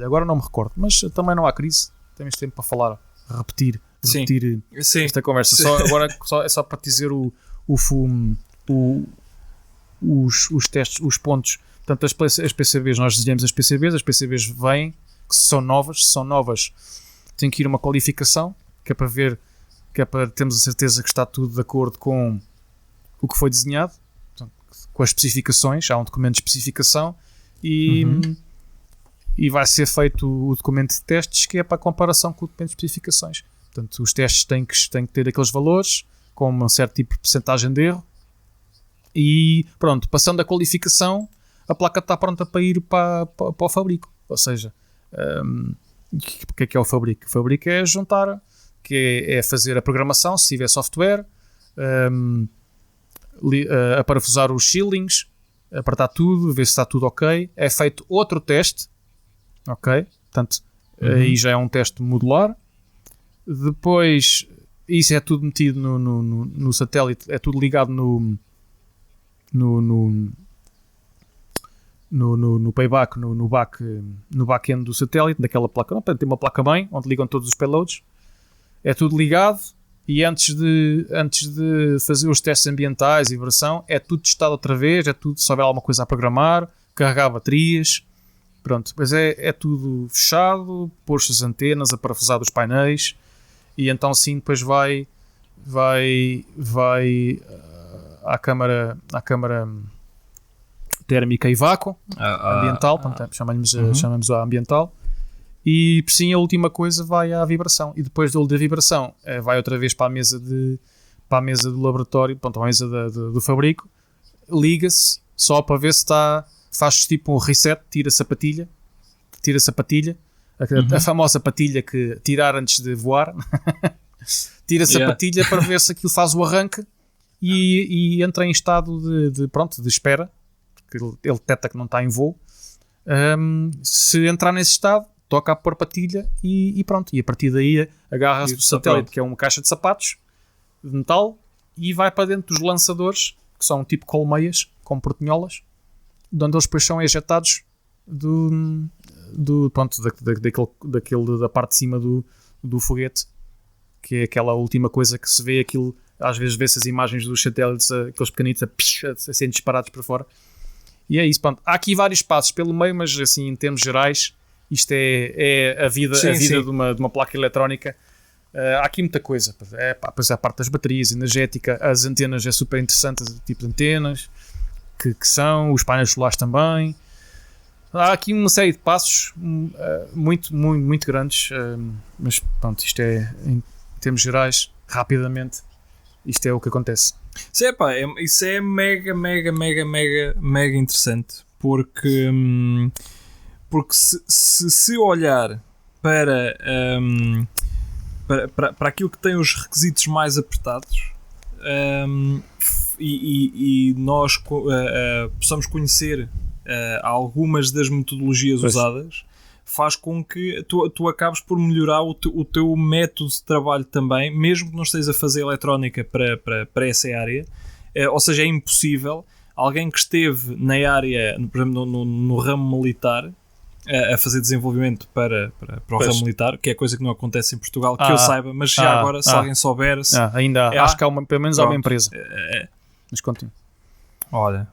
agora não me recordo, mas também não há crise. Temos tempo para falar, repetir esta conversa. É só para dizer os testes, os pontos. Portanto, as PCBs, nós desenhamos as PCBs vêm, que são novas, tem que ir uma qualificação, que é para termos a certeza que está tudo de acordo com o que foi desenhado, portanto, com as especificações. Há um documento de especificação e vai ser feito o documento de testes, que é para a comparação com o documento de especificações. Portanto, os testes têm que ter aqueles valores com um certo tipo de percentagem de erro. E pronto, passando a qualificação, a placa está pronta para ir para o fabrico. Ou seja, o que é o fabrico? O fabrico é juntar, que é fazer a programação, se tiver software, aparafusar os shieldings, apertar tudo, ver se está tudo ok. É feito outro teste, ok? Portanto, aí já é um teste modular. Depois, isso é tudo metido no satélite, é tudo ligado no payback, no back-end do satélite, daquela placa. Portanto, tem uma placa-mãe onde ligam todos os payloads. É tudo ligado e antes de fazer os testes ambientais e versão, é tudo testado outra vez, é tudo, se houver alguma coisa a programar, carregar baterias. Pronto, depois é tudo fechado, pôr-se as antenas, aparafusado os painéis e então sim, depois vai à câmara térmica e vácuo ambiental, chamamos a ambiental, e por sim a última coisa vai à vibração, e depois da vibração vai outra vez para a mesa do laboratório, pronto, a mesa do fabrico, liga-se só para ver se faz tipo um reset, tira-se a patilha, a famosa patilha que tirar antes de voar. Tira-se a patilha para ver se aquilo faz o arranque e entra em estado de espera, porque ele detecta que não está em voo. Se entrar nesse estado, toca a pôr patilha e pronto. E a partir daí agarra-se do satélite, que é uma caixa de sapatos de metal, e vai para dentro dos lançadores, que são tipo colmeias, com portinholas, de onde eles depois são ejetados da parte de cima do foguete, que é aquela última coisa que se vê, aquilo, às vezes vê-se as imagens dos satélites, aqueles pequenitos a serem disparados para fora. E é isso, pronto. Há aqui vários passos pelo meio, mas assim, em termos gerais, isto é a vida, de uma placa eletrónica. Há aqui muita coisa. Pois a parte das baterias, energética, as antenas é super interessante, o tipo de antenas que são, os painéis solares também. Há aqui uma série de passos muito, muito, muito grandes, mas pronto, isto é, em termos gerais, rapidamente, isto é o que acontece. Isso é mega, mega, mega, mega, mega interessante, porque se olhar para aquilo que tem os requisitos mais apertados, e nós possamos conhecer algumas das metodologias usadas, faz com que tu acabes por melhorar o teu método de trabalho também, mesmo que não estejas a fazer eletrónica para essa área. Ou seja, é impossível alguém que esteve na área, por exemplo, no ramo militar, a fazer desenvolvimento para o ramo militar, que é coisa que não acontece em Portugal, que eu saiba, mas já agora, se alguém souber... ainda acho que há pelo menos há uma empresa. Mas continua. Olha...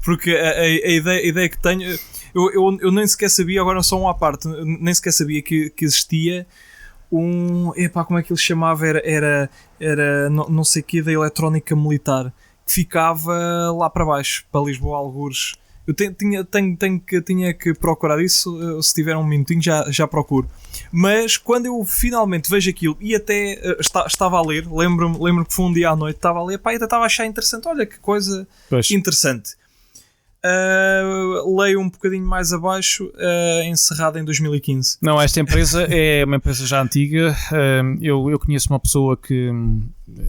porque a ideia que tenho, eu nem sequer sabia, agora só uma parte, nem sequer sabia que existia como é que ele chamava, era não sei o que, da eletrónica militar, que ficava lá para baixo, para Lisboa, algures, Eu tinha que procurar isso. Se tiver um minutinho já procuro. Mas quando eu finalmente vejo aquilo e até estava a ler, lembro que foi um dia à noite, estava a ler, pá, e até estava a achar interessante. Olha que coisa interessante. Leio um bocadinho mais abaixo, encerrada em 2015. Não, esta empresa é uma empresa já antiga. Eu conheço uma pessoa que,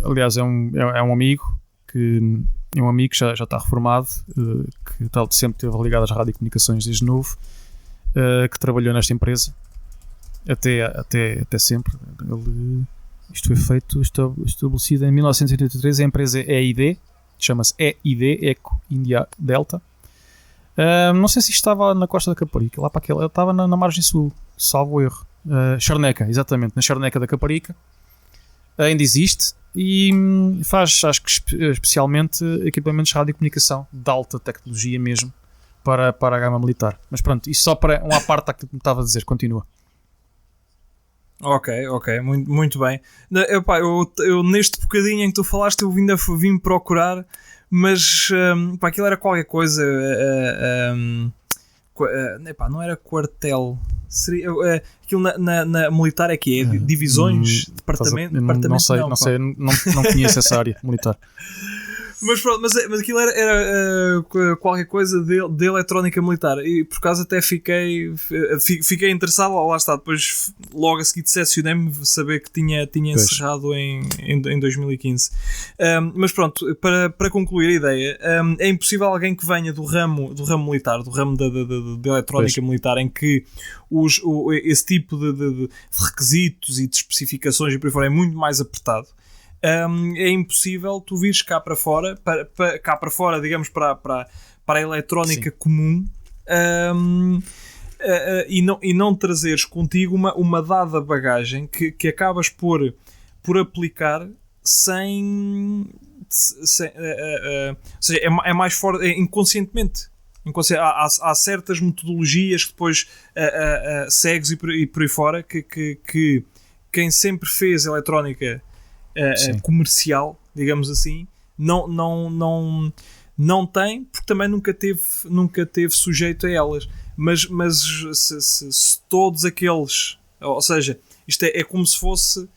aliás, é um amigo que já está reformado, que sempre esteve ligado às radiocomunicações desde novo, que trabalhou nesta empresa até sempre. Isto foi feito, estabelecido em 1983. A empresa é EID, chama-se EID, Eco India Delta. Não sei se isto estava na Costa da Caparica, lá para aquela, estava na margem sul, salvo erro. Charneca, exatamente, na Charneca da Caparica. Ainda existe e faz, acho que especialmente, equipamentos de radiocomunicação de alta tecnologia mesmo para a gama militar. Mas pronto, isso só para uma parte daquilo que me estava a dizer. Continua. Ok, muito bem. Eu neste bocadinho em que tu falaste, eu vim procurar, mas aquilo era qualquer coisa. Não era quartel. Seria, aquilo na militar é que é? Divisões? Departamentos? Não sei, não conheço essa área militar. Mas pronto, mas aquilo era qualquer coisa de eletrónica militar e por acaso até fiquei interessado, lá está, depois logo a seguir decepcionei-me saber que tinha encerrado em 2015. Mas pronto, para concluir a ideia, é impossível alguém que venha do ramo militar, do ramo de eletrónica militar, em que esse tipo de requisitos e de especificações e por aí fora é muito mais apertado. É impossível tu vires cá para fora, digamos, para a eletrónica comum, e não trazeres contigo uma dada bagagem que acabas por aplicar sem ou seja, é mais forte, inconscientemente. Há certas metodologias que depois segues e por aí fora que quem sempre fez eletrónica comercial, digamos assim, não tem, porque também nunca teve sujeito a elas. Mas se todos aqueles, ou seja, isto é como se fosse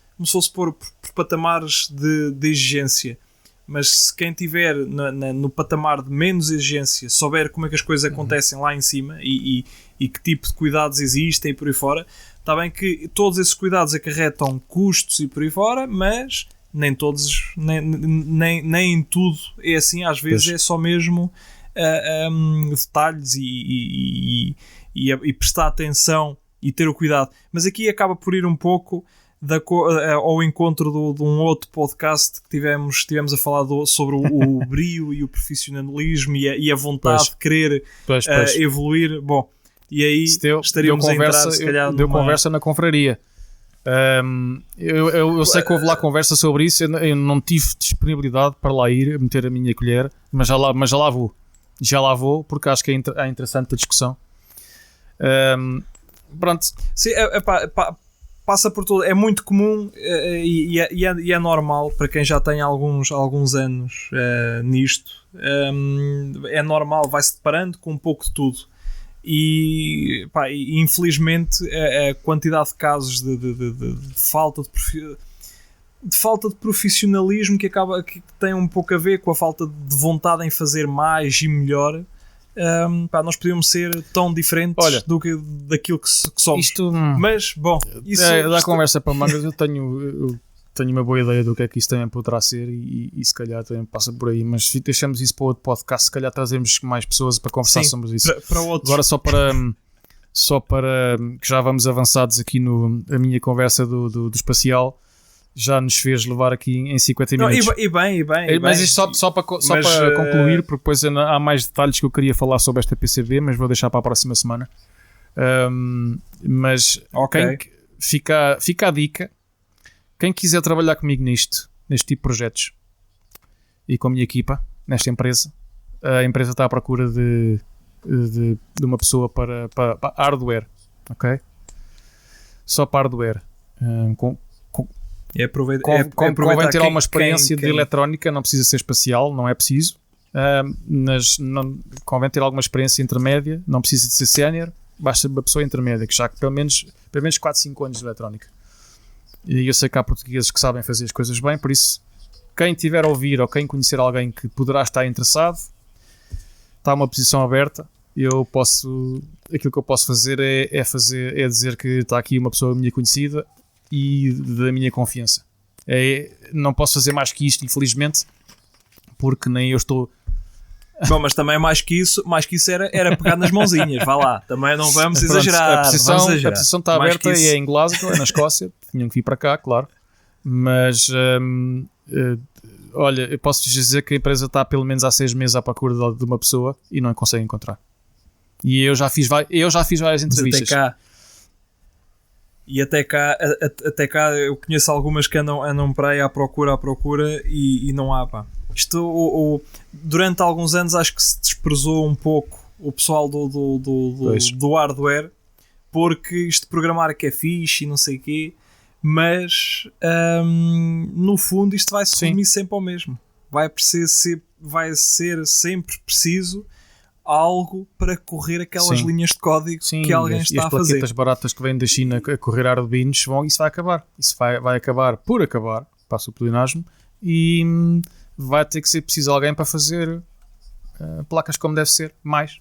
por patamares de exigência, mas se quem estiver no patamar de menos exigência souber como é que as coisas acontecem lá em cima e que tipo de cuidados existem e por aí fora, está bem que todos esses cuidados acarretam custos e por aí fora, mas nem todos, nem em tudo é assim. Às vezes é só mesmo detalhes e prestar atenção e ter o cuidado. Mas aqui acaba por ir um pouco ao encontro de um outro podcast que tivemos a falar sobre o brio e o profissionalismo e a vontade de querer evoluir. Bom, e aí estaríamos a entrar, se calhar, deu conversa na confraria. Eu sei que houve lá conversa sobre isso. Eu não tive disponibilidade para lá ir meter a minha colher, mas já lá vou porque acho que é interessante a discussão. Pronto. Sim, passa por tudo, é muito comum e é normal para quem já tem alguns anos nisto. É normal, vai-se deparando com um pouco de tudo. E infelizmente a quantidade de casos de falta de profissionalismo que tem um pouco a ver com a falta de vontade em fazer mais e melhor. Nós podíamos ser tão diferentes daquilo que somos. Mas, bom, isso dá conversa para mangas. Eu tenho uma boa ideia do que é que isso também poderá ser e se calhar também passa por aí, mas deixamos isso para outro podcast, se calhar trazemos mais pessoas para conversar sobre isso. Para outros. Agora só para que já vamos avançados aqui a minha conversa do espacial, já nos fez levar aqui em 50 minutos. E bem. Mas isto só para concluir, porque depois há mais detalhes que eu queria falar sobre esta PCB, mas vou deixar para a próxima semana. Mas fica a dica. Quem quiser trabalhar comigo neste tipo de projetos e com a minha equipa, nesta empresa, a empresa está à procura de uma pessoa para hardware, ok? Só para hardware. Convém ter alguma experiência de eletrónica, não precisa ser espacial, não é preciso. Não, convém ter alguma experiência intermédia, não precisa de ser sénior, basta uma pessoa intermédia, que já pelo menos 4, 5 anos de eletrónica. E eu sei que há portugueses que sabem fazer as coisas bem, por isso, quem tiver a ouvir ou quem conhecer alguém que poderá estar interessado, está uma posição aberta. Aquilo que eu posso fazer é dizer que está aqui uma pessoa minha conhecida e da minha confiança. Não posso fazer mais que isto, infelizmente, porque nem eu estou. Bom, mas também mais que isso era pegar nas mãozinhas, vá lá, também não vamos exagerar. A posição está aberta e é em Glasgow, é na Escócia, tinham que vir para cá, claro, mas olha, eu posso dizer que a empresa está pelo menos há 6 meses à procura de uma pessoa e não a consegue encontrar. E eu já fiz várias entrevistas. Até cá eu conheço algumas que andam para aí à procura e não há, pá. Isto, durante alguns anos acho que se desprezou um pouco o pessoal do hardware, porque isto de programar que é fixe e não sei o quê, mas no fundo isto vai se resumir sempre ao mesmo. Vai ser sempre preciso algo para correr aquelas linhas de código que alguém está a fazer. E as plaquetas baratas que vêm da China a correr Arduinos, isso vai acabar. Isso vai acabar por acabar, passa o pleonasmo, e vai ter que ser preciso alguém para fazer placas como deve ser. Mais.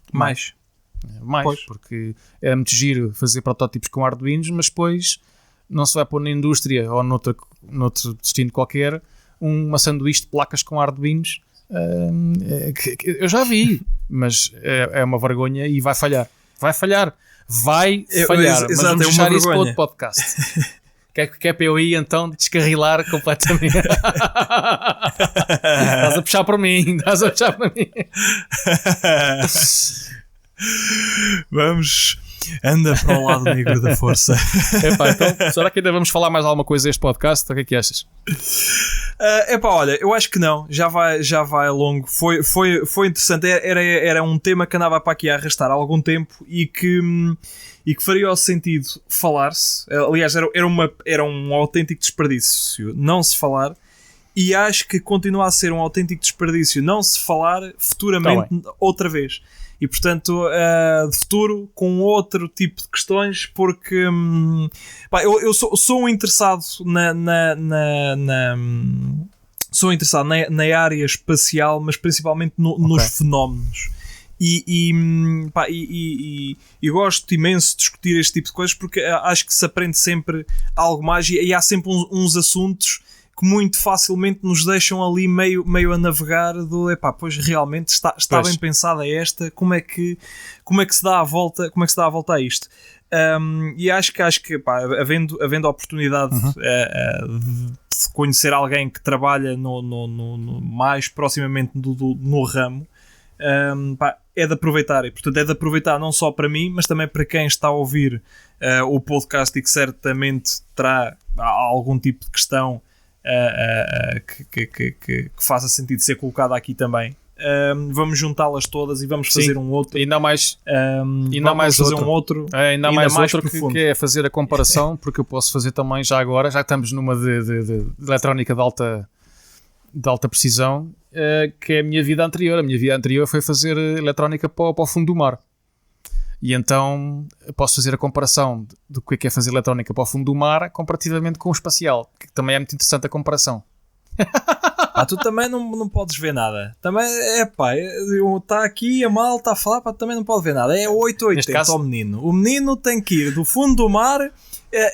Porque é muito giro fazer protótipos com Arduinos, mas depois não se vai pôr na indústria ou noutro destino qualquer uma sanduíche de placas com Arduinos. Eu já vi, mas é uma vergonha e vai falhar. Mas vamos deixar isso para outro podcast. Que é para eu ir então descarrilar completamente. Estás a puxar para mim. Vamos, anda para o lado negro da força. Então, será que ainda vamos falar mais alguma coisa deste podcast? O que é que achas? Olha, eu acho que não. Já vai longo. Foi interessante. Era um tema que andava para aqui a arrastar há algum tempo e que faria o sentido falar-se. Aliás, era um autêntico desperdício não se falar, e acho que continua a ser um autêntico desperdício não se falar futuramente outra vez. E portanto, de futuro, com outro tipo de questões, porque eu sou interessado sou interessado na área espacial, mas principalmente nos fenómenos. E gosto imenso de discutir este tipo de coisas, porque acho que se aprende sempre algo mais, e há sempre uns assuntos que muito facilmente nos deixam ali meio a navegar pois realmente está bem pensada esta, como é que se dá a volta a isto. E acho que havendo a oportunidade de conhecer alguém que trabalha no mais proximamente no ramo, é de aproveitar, e portanto é de aproveitar não só para mim, mas também para quem está a ouvir o podcast e que certamente terá algum tipo de questão que faça sentido ser colocada aqui também. Vamos juntá-las todas e vamos fazer um outro. Ainda mais outro que é fazer a comparação, porque eu posso fazer também já agora, já estamos numa de eletrónica de alta precisão, que é a minha vida anterior. A minha vida anterior foi fazer eletrónica para o fundo do mar. E então posso fazer a comparação do que é fazer eletrónica para o fundo do mar comparativamente com o espacial, que também é muito interessante a comparação. Tu também não podes ver nada. Também está aqui a malta a falar, também não pode ver nada. É 880 ao menino. O menino tem que ir do fundo do mar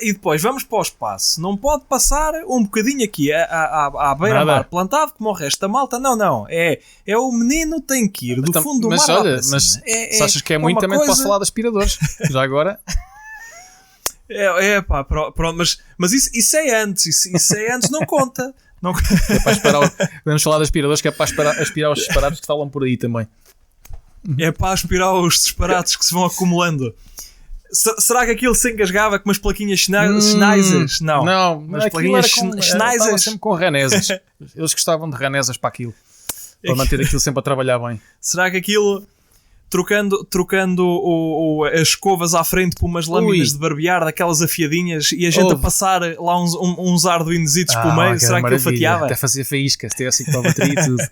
e depois vamos para o espaço. Não pode passar um bocadinho aqui à beira-mar plantado como o resto da malta. Não. É o menino tem que ir do fundo do mar. Mas se achas que é muito, também posso falar de aspiradores. Já agora. Pronto, mas isso é antes. Isso é antes, não conta. Não. É para esperar, vamos falar de aspiradores, que é para aspirar os disparados que falam por aí também. É para aspirar os disparados que se vão acumulando. Será que aquilo se engasgava com umas plaquinhas Schneisers? Não, umas plaquinhas Schneisers. Sempre com ranesas. Eles gostavam de ranesas para aquilo, para manter aquilo sempre a trabalhar bem. Será que aquilo, trocando as escovas à frente por umas lâminas de barbear, daquelas afiadinhas, e a gente a passar lá uns arduinositos pelo meio, será que ele fatiava? Até fazia faíscas, até assim com a bateria e tudo.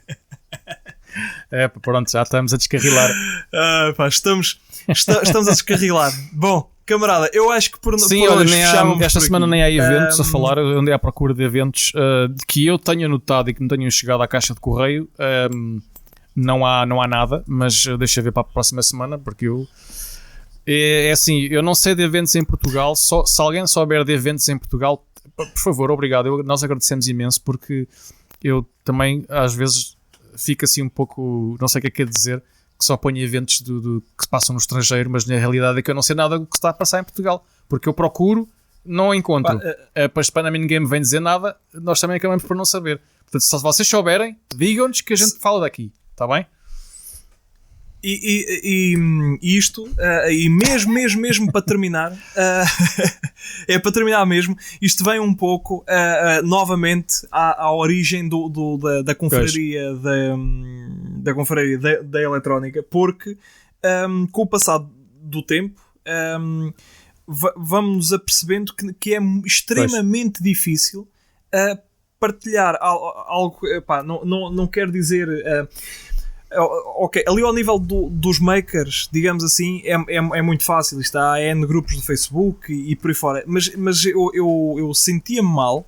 Pronto, já estamos a descarrilar. Estamos a descarrilar. Bom, camarada, eu acho que Sim, olha, esta semana nem há eventos a falar. Eu andei à procura de eventos que eu tenha notado e que me tenham chegado à caixa de correio. Não há nada, mas deixa ver para a próxima semana, porque é assim, eu não sei de eventos em Portugal. Se alguém souber de eventos em Portugal, por favor, obrigado. Nós agradecemos imenso, porque eu também às vezes fico assim um pouco, não sei o que é dizer, que só ponho eventos que se passam no estrangeiro, mas na realidade é que eu não sei nada do que está a passar em Portugal, porque eu procuro, não encontro. Depois para mim ninguém me vem dizer nada, nós também acabamos por não saber. Portanto, se vocês souberem, digam-nos que a gente fala daqui, está bem? E isto, e mesmo para terminar, é para terminar mesmo, isto vem um pouco novamente à origem da confraria da confraria da eletrónica, porque com o passar do tempo vamos apercebendo que é extremamente difícil partilhar algo, não quero dizer... Ok, ali ao nível dos makers, digamos assim, é muito fácil. Há N grupos do Facebook e por aí fora, mas eu sentia-me mal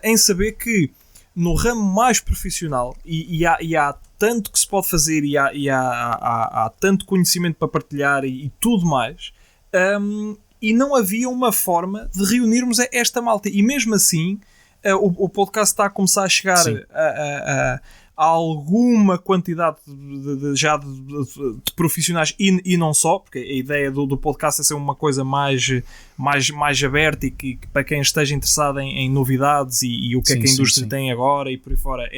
em saber que no ramo mais profissional e há tanto que se pode fazer e há tanto conhecimento para partilhar e tudo mais, e não havia uma forma de reunirmos esta malta, e mesmo assim o podcast está a começar a chegar a alguma quantidade de profissionais e não só, porque a ideia do podcast é ser uma coisa mais aberta e que para quem esteja interessado em novidades e o que é que a indústria tem agora e por aí fora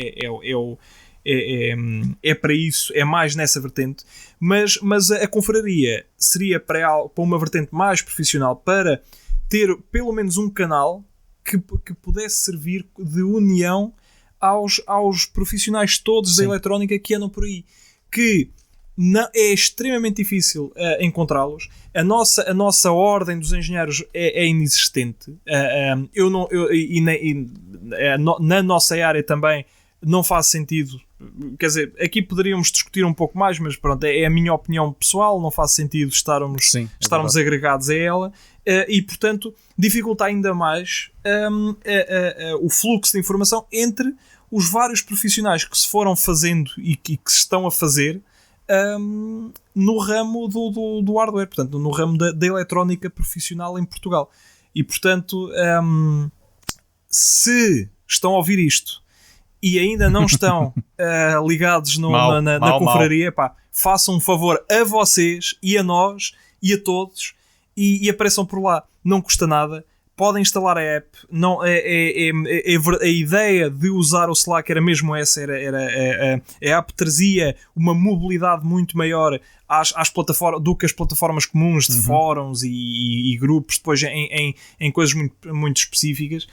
é para isso, é mais nessa vertente, mas a confraria seria para uma vertente mais profissional, para ter pelo menos um canal que pudesse servir de união aos profissionais todos da eletrónica que andam por aí, que é extremamente difícil encontrá-los. A nossa ordem dos engenheiros é inexistente. Na nossa área também não faz sentido. Quer dizer, aqui poderíamos discutir um pouco mais, mas pronto, é a minha opinião pessoal, não faz sentido estarmos agregados a ela, e portanto dificulta ainda mais o fluxo de informação entre os vários profissionais que se foram fazendo e que se estão a fazer no ramo do hardware, portanto no ramo da eletrónica profissional em Portugal. E portanto, se estão a ouvir isto e ainda não estão ligados na confraria, façam um favor a vocês e a nós e a todos e apareçam por lá. Não custa nada. Podem instalar a app. Não, a ideia de usar o Slack era mesmo essa. A app trazia uma mobilidade muito maior às plataformas do que as plataformas comuns de fóruns e grupos, depois em coisas muito, muito específicas.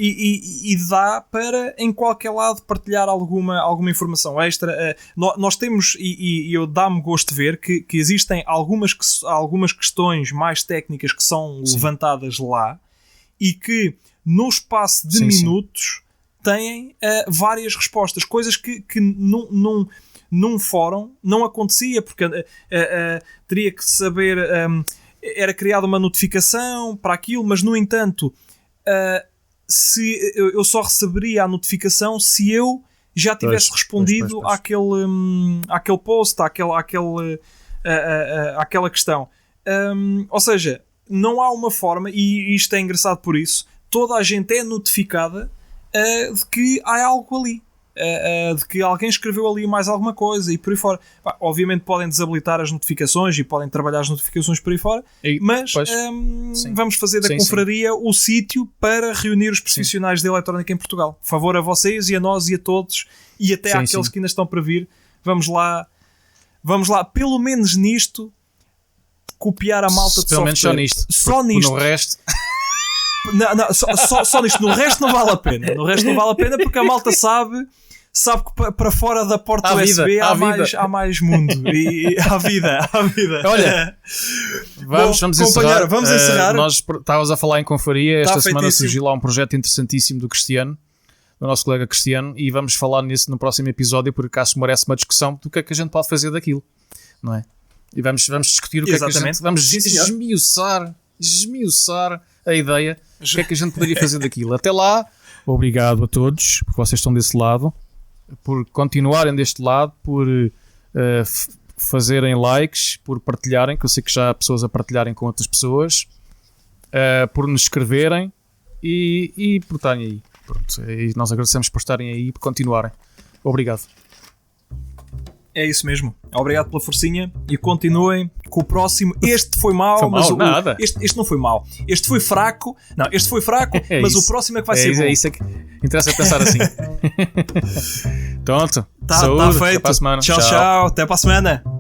E dá para em qualquer lado partilhar alguma informação extra. Nós temos, e eu dá-me gosto de ver que existem algumas questões mais técnicas que são levantadas lá e que no espaço de minutos têm várias respostas, coisas que num fórum não acontecia, porque teria que saber, era criada uma notificação para aquilo, mas no entanto se eu só receberia a notificação se eu já tivesse respondido àquele post, àquela questão. Ou seja, não há uma forma, e isto é engraçado por isso, toda a gente é notificada de que há algo ali. De que alguém escreveu ali mais alguma coisa e por aí fora. Obviamente podem desabilitar as notificações e podem trabalhar as notificações por aí fora, mas vamos fazer da confraria o sítio para reunir os profissionais de eletrónica em Portugal. Favor a vocês e a nós e a todos e até àqueles que ainda estão para vir. Vamos lá, pelo menos nisto, copiar a malta de pelo software. Menos só nisto. No resto... Só nisto. No resto não vale a pena. No resto não vale a pena porque a malta sabe que para fora da porta USB há mais mundo e há vida. Olha, vamos encerrar. Vamos encerrar. Nós estávamos a falar em confraria. Esta semana surgiu lá um projeto interessantíssimo do Cristiano o nosso colega Cristiano, e vamos falar nisso no próximo episódio, porque acaso merece uma discussão do que é que a gente pode fazer daquilo, não é? E vamos discutir o que é que a gente... Vamos esmiuçar a ideia do que é que a gente poderia fazer daquilo. Até lá, obrigado a todos, porque vocês estão desse lado, por continuarem deste lado, por fazerem likes, por partilharem, que eu sei que já há pessoas a partilharem com outras pessoas, por nos escreverem e por estarem aí. Pronto, e nós agradecemos por estarem aí e por continuarem. Obrigado. É isso mesmo. Obrigado pela forcinha e continuem com o próximo. Este foi mau, nada. Este não foi mau. Este foi fraco. Não, este foi fraco, mas isso. O próximo é que vai ser bom. É isso que interessa pensar assim. Pronto. Tá feito. Até para a semana. Tchau. Até para a semana.